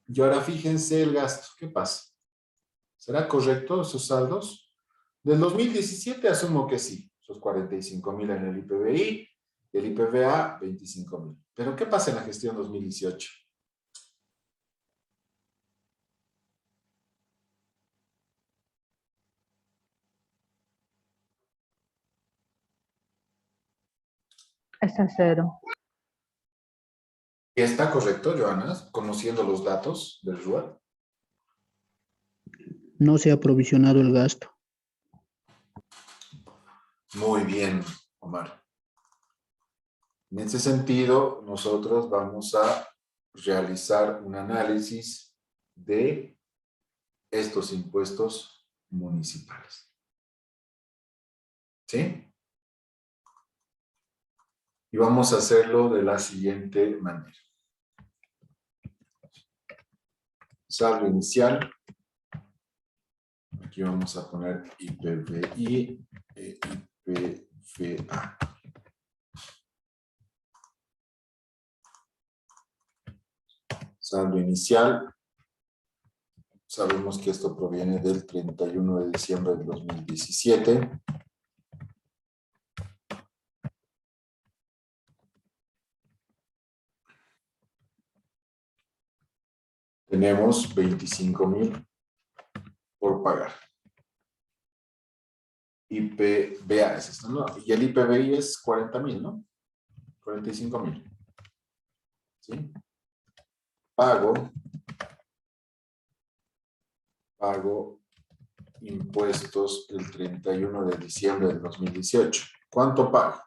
A: Y ahora fíjense el gasto. ¿Qué pasa? ¿Será correcto esos saldos? Del 2017 asumo que sí. Esos 45,000 en el IPBI y el IPVA 25,000. Pero ¿qué pasa en la gestión 2018?
C: Está en cero.
A: ¿Está correcto, Joana, conociendo los datos del RUA?
Q: No se ha provisionado el gasto.
A: Muy bien, Omar. En ese sentido, nosotros vamos a realizar un análisis de estos impuestos municipales. ¿Sí? Y vamos a hacerlo de la siguiente manera. Saldo inicial. Aquí vamos a poner IPBI e IPVA. Saldo inicial. Sabemos que esto proviene del 31 de diciembre del 2017. Tenemos 25,000 por pagar. IPVA es esto, ¿no? Y el IPBI es 40,000, ¿no? 45,000. ¿Sí? Pago impuestos el 31 de diciembre del 2018. ¿Cuánto pago?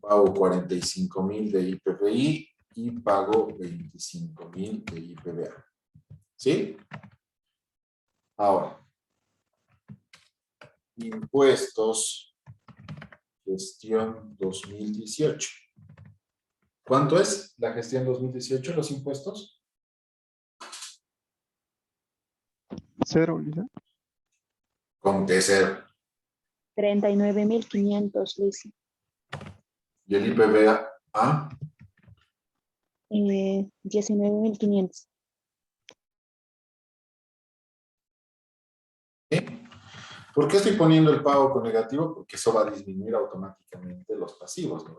A: Pago 45,000 de IPBI y pago 25,000 de IPVA. ¿Sí? Ahora, impuestos, gestión 2018. ¿Cuánto es la gestión 2018, los impuestos?
Q: Cero, Lisa.
A: ¿Con qué cero?
B: 39,500, Lisa.
A: ¿Y el IPVA?
B: 19,500.
A: ¿Sí? ¿Por qué estoy poniendo el pago con negativo? Porque eso va a disminuir automáticamente los pasivos, ¿no?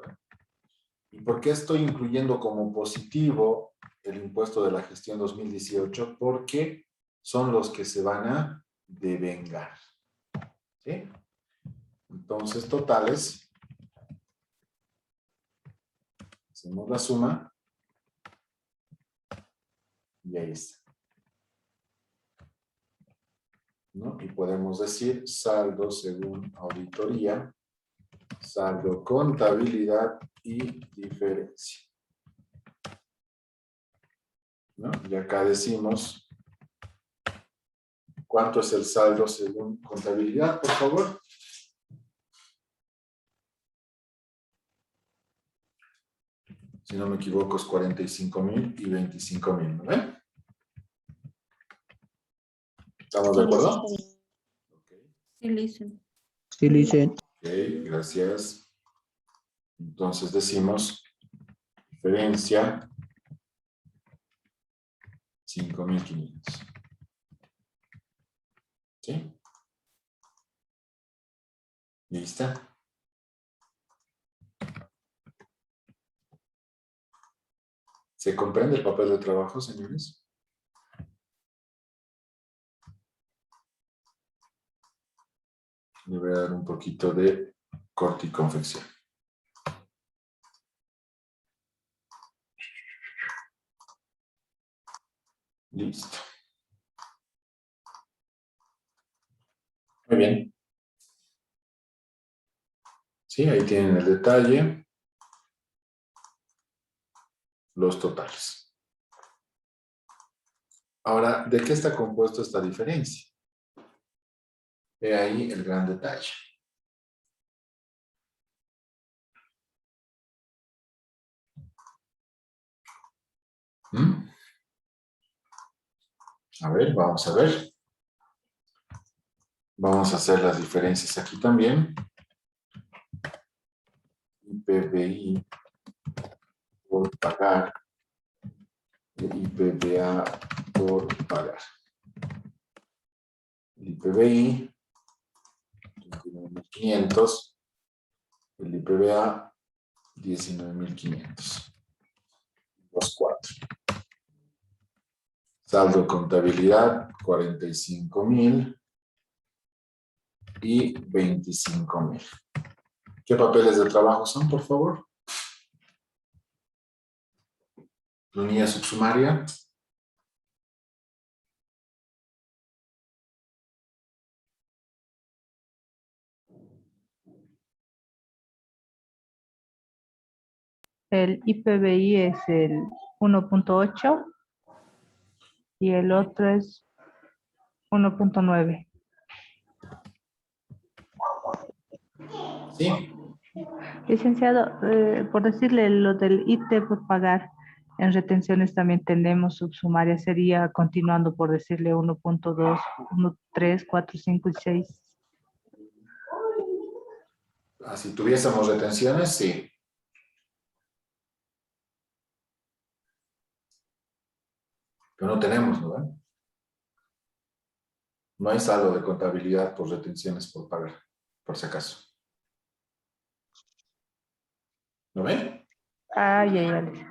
A: ¿Y por qué estoy incluyendo como positivo el impuesto de la gestión 2018? Porque son los que se van a devengar. ¿Sí? Entonces, totales. Hacemos la suma. Y ahí está. ¿No? Y podemos decir saldo según auditoría, saldo contabilidad y diferencia. ¿No? Y acá decimos cuánto es el saldo según contabilidad, por favor. Si no me equivoco es 45,000 y 25,000, ¿no ven? ¿Estamos de acuerdo?
G: Sí, listen.
Q: Sí, listen.
A: Ok, gracias. Entonces decimos diferencia 5.500. ¿Sí? ¿Lista? ¿Se comprende el papel de trabajo, señores? Le voy a dar un poquito de corte y confección. Listo. Muy bien. Sí, ahí tienen el detalle. Los totales. Ahora, ¿de qué está compuesto esta diferencia? He ahí el gran detalle. ¿Mm? A ver, vamos a ver. Vamos a hacer las diferencias aquí también. IPBI por pagar. IPBA por pagar. El IPBI, 29.500. El IPBA, 19.500. Los cuatro. Saldo contabilidad, 45.000 y 25.000. ¿Qué papeles de trabajo son, por favor? Planilla subsumaria.
C: El IPBI es el 1.8 y el otro es 1.9.
A: Sí.
C: Licenciado, por decirle lo del IT por pagar, en retenciones también tenemos subsumaria, sería continuando por decirle 1.2, 1, 3, 4, 5 y 6.
A: Si tuviésemos retenciones, sí. Pero no tenemos, ¿no? No hay saldo de contabilidad por retenciones por pagar, por si acaso. ¿Lo ven?
C: Ay, ay, ay.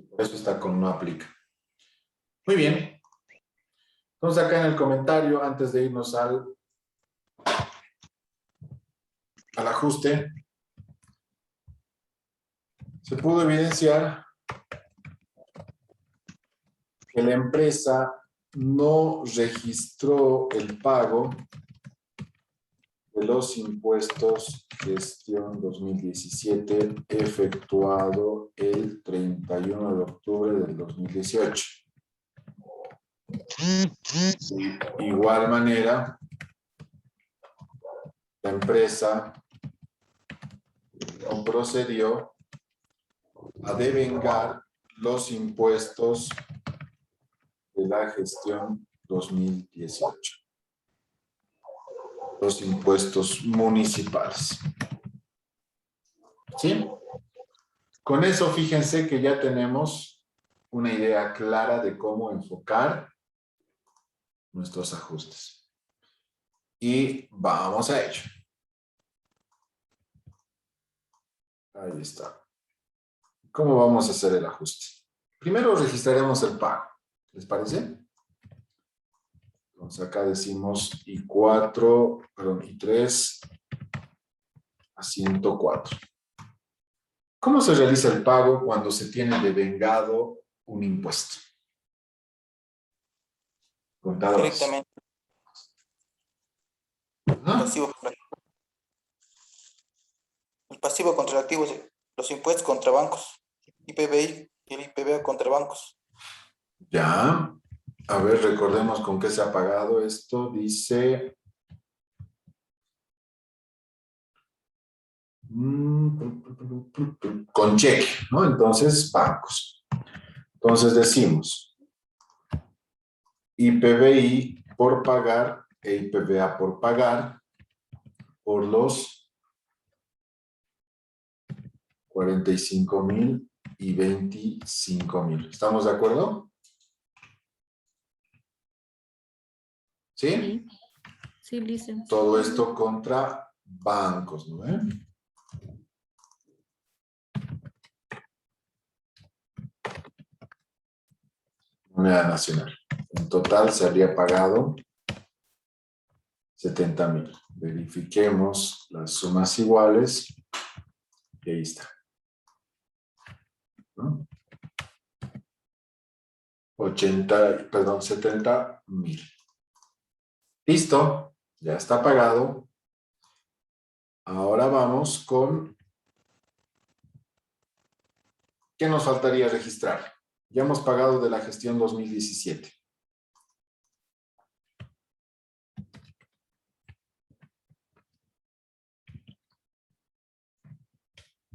A: Por eso está con no aplica. Muy bien. Entonces acá en el comentario, antes de irnos al ajuste, se pudo evidenciar que la empresa no registró el pago de los impuestos gestión 2017 efectuado el 31 de octubre del 2018. De igual manera, la empresa no procedió a devengar los impuestos de la gestión 2018. Los impuestos municipales. ¿Sí? Con eso, fíjense que ya tenemos una idea clara de cómo enfocar nuestros ajustes. Y vamos a ello. Ahí está. ¿Cómo vamos a hacer el ajuste? Primero registraremos el pago. ¿Les parece? Entonces acá decimos I3 a 104. ¿Cómo se realiza el pago cuando se tiene devengado un impuesto? Contadores.
J: Directamente. El pasivo contra el activo es los impuestos contra bancos. IPBI y el IPBA contra bancos.
A: Ya. A ver, recordemos con qué se ha pagado esto. Dice... con cheque, ¿no? Entonces, bancos. Entonces decimos IPBI por pagar e IPBA por pagar por los 45,000 y 25,000. ¿Estamos de acuerdo? ¿Sí?
G: Sí, listo.
A: Todo esto contra bancos, ¿no? Moneda nacional. En total se habría pagado 70,000. Verifiquemos las sumas iguales. Y ahí está. ¿No? 70,000. Listo. Ya está pagado. Ahora vamos con... ¿Qué nos faltaría registrar? Ya hemos pagado de la gestión 2017.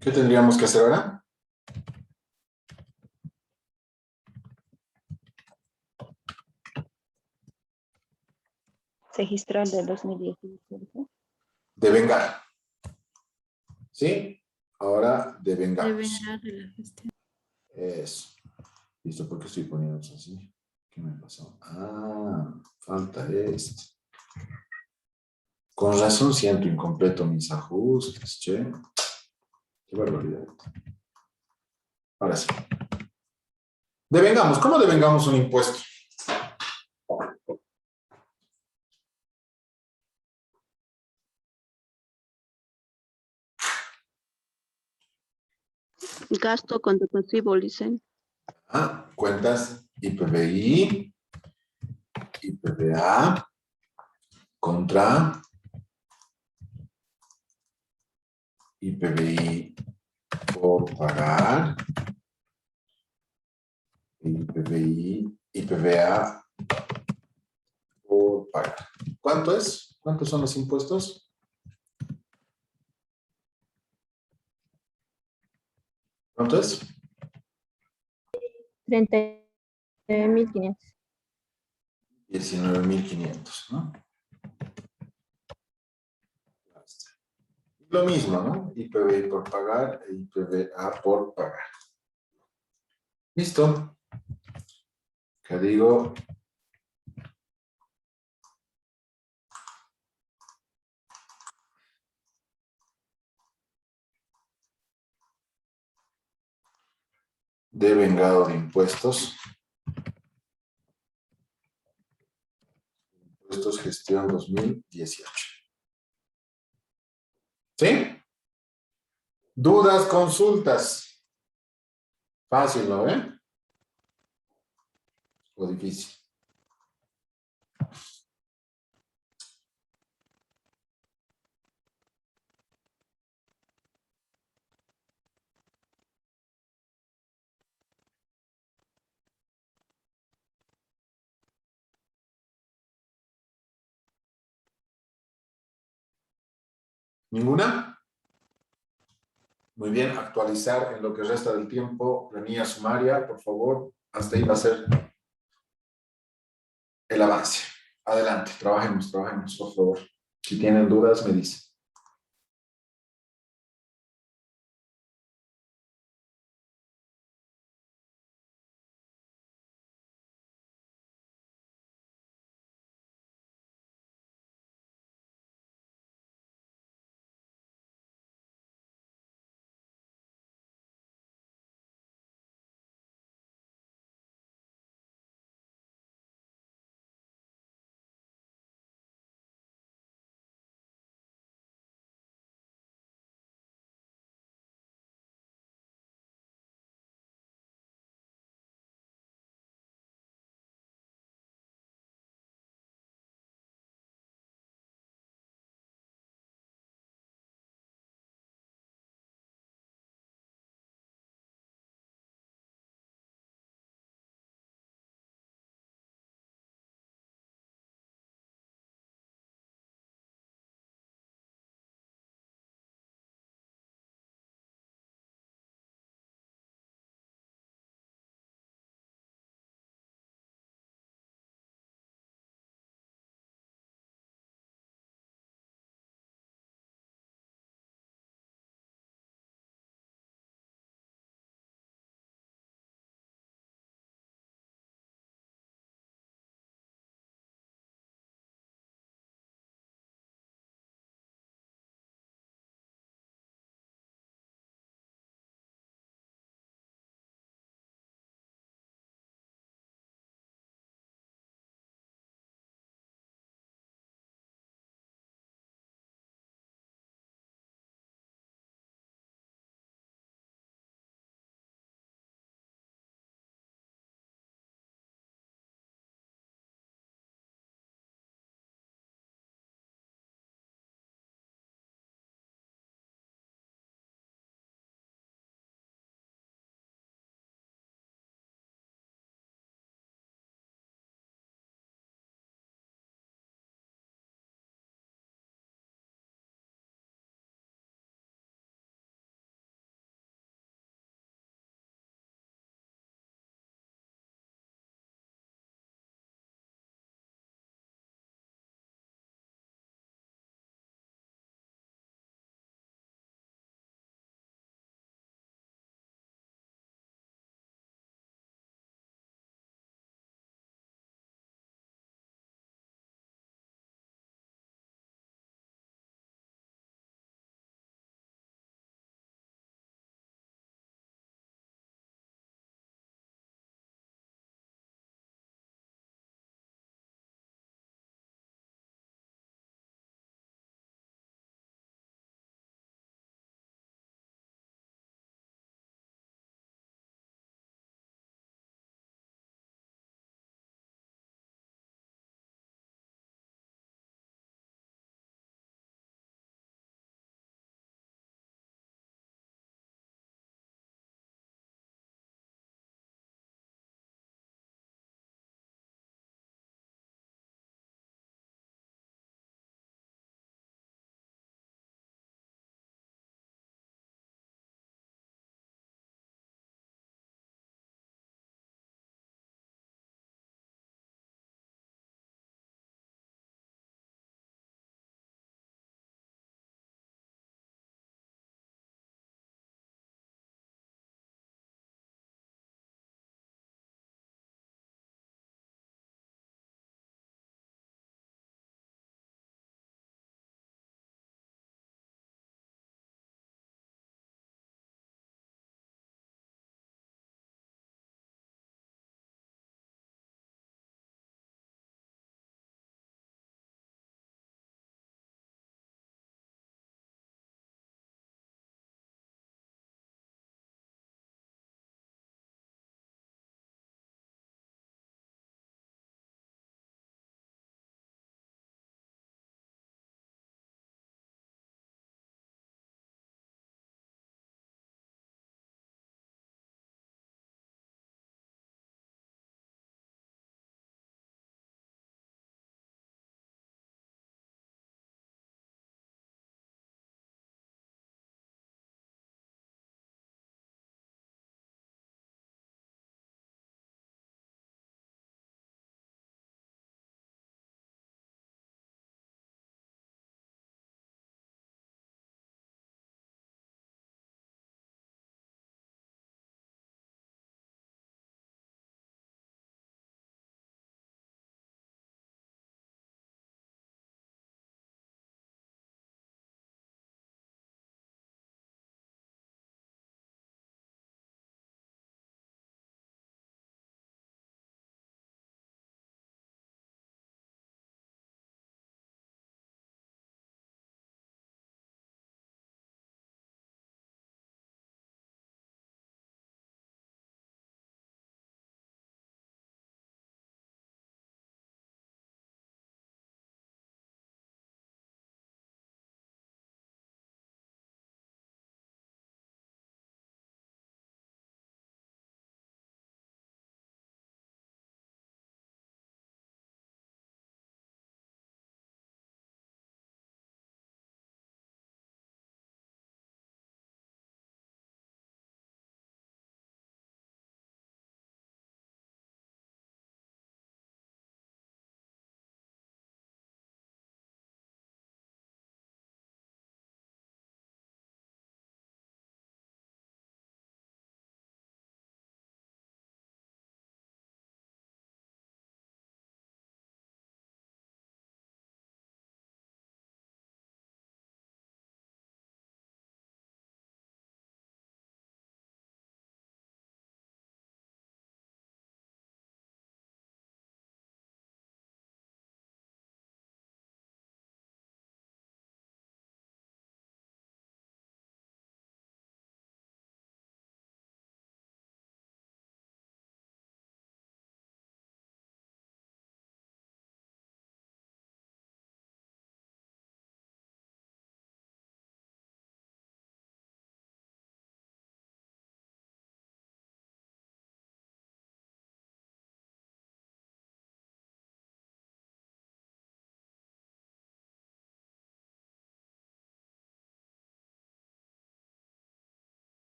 A: ¿Qué tendríamos que hacer ahora?
B: Registrar del 2017.
A: Devengar. ¿Sí? Ahora devengamos.
G: Devengar de la gestión.
A: Eso. ¿Listo? ¿Por qué estoy poniendo eso así? ¿Qué me pasó? Ah, falta esto. Con razón siento incompleto mis ajustes, che. Qué barbaridad. Ahora sí. Devengamos. ¿Cómo devengamos un impuesto?
H: Gasto contributivo, dicen.
A: Ah, cuentas IPBI, IPBA, contra IPBI por pagar, IPBI, IPBA por pagar. ¿Cuánto es? ¿Cuántos son los impuestos? ¿Cuánto es?
B: 30.500.
A: 19,500, ¿no? Lo mismo, ¿no? IPBI por pagar e IPBA por pagar. ¿Listo? ¿Qué digo? Devengado de impuestos. Impuestos gestión 2018. ¿Sí? ¿Dudas, consultas? Fácil, ¿no? ¿O difícil? ¿Ninguna? Muy bien, actualizar en lo que resta del tiempo, planilla sumaria, por favor. Hasta ahí va a ser el avance. Adelante, trabajemos, por favor. Si tienen dudas, me dicen.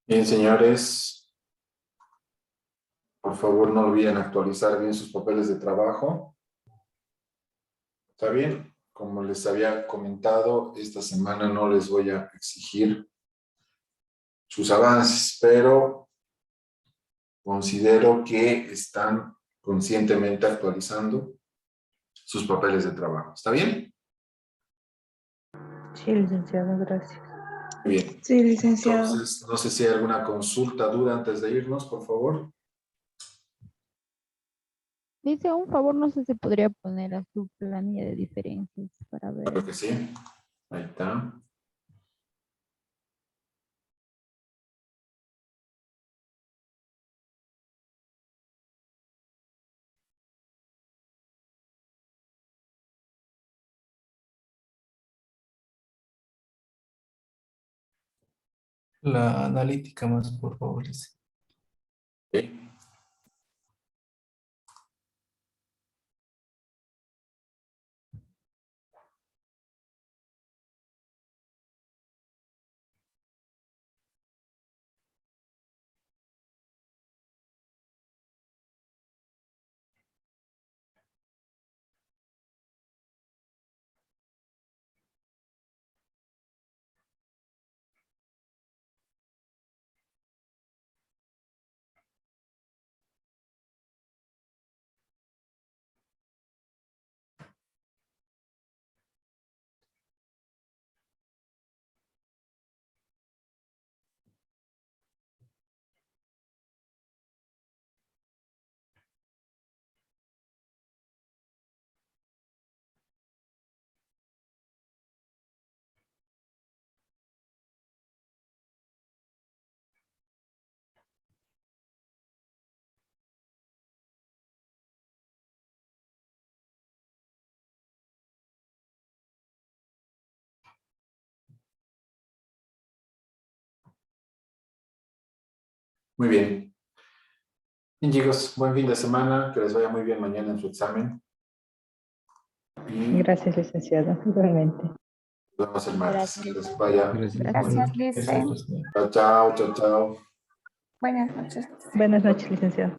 A: Bien, señores, por favor no olviden actualizar bien sus papeles de trabajo. ¿Está bien? Como les había comentado, esta semana no les voy a exigir sus avances, pero considero que están conscientemente actualizando sus papeles de trabajo. ¿Está bien?
C: Sí, licenciado, gracias.
A: Bien.
D: Sí, licenciado.
A: Entonces, no sé si hay alguna consulta, duda antes de irnos, por favor.
N: Dice, un favor, no sé si podría poner a su planilla de diferencias para ver.
A: Claro que sí. Ahí está.
M: La analítica más, por favor. Lice.
A: Ok. Muy bien. Bien, chicos, buen fin de semana, que les vaya muy bien mañana en su examen. Y
C: Gracias, licenciado, igualmente.
A: nos vemos el martes.
B: Gracias.
A: Que les vaya.
R: Gracias, Lice.
A: Chao, chao, chao, chao.
R: Buenas noches.
C: Buenas noches, licenciado.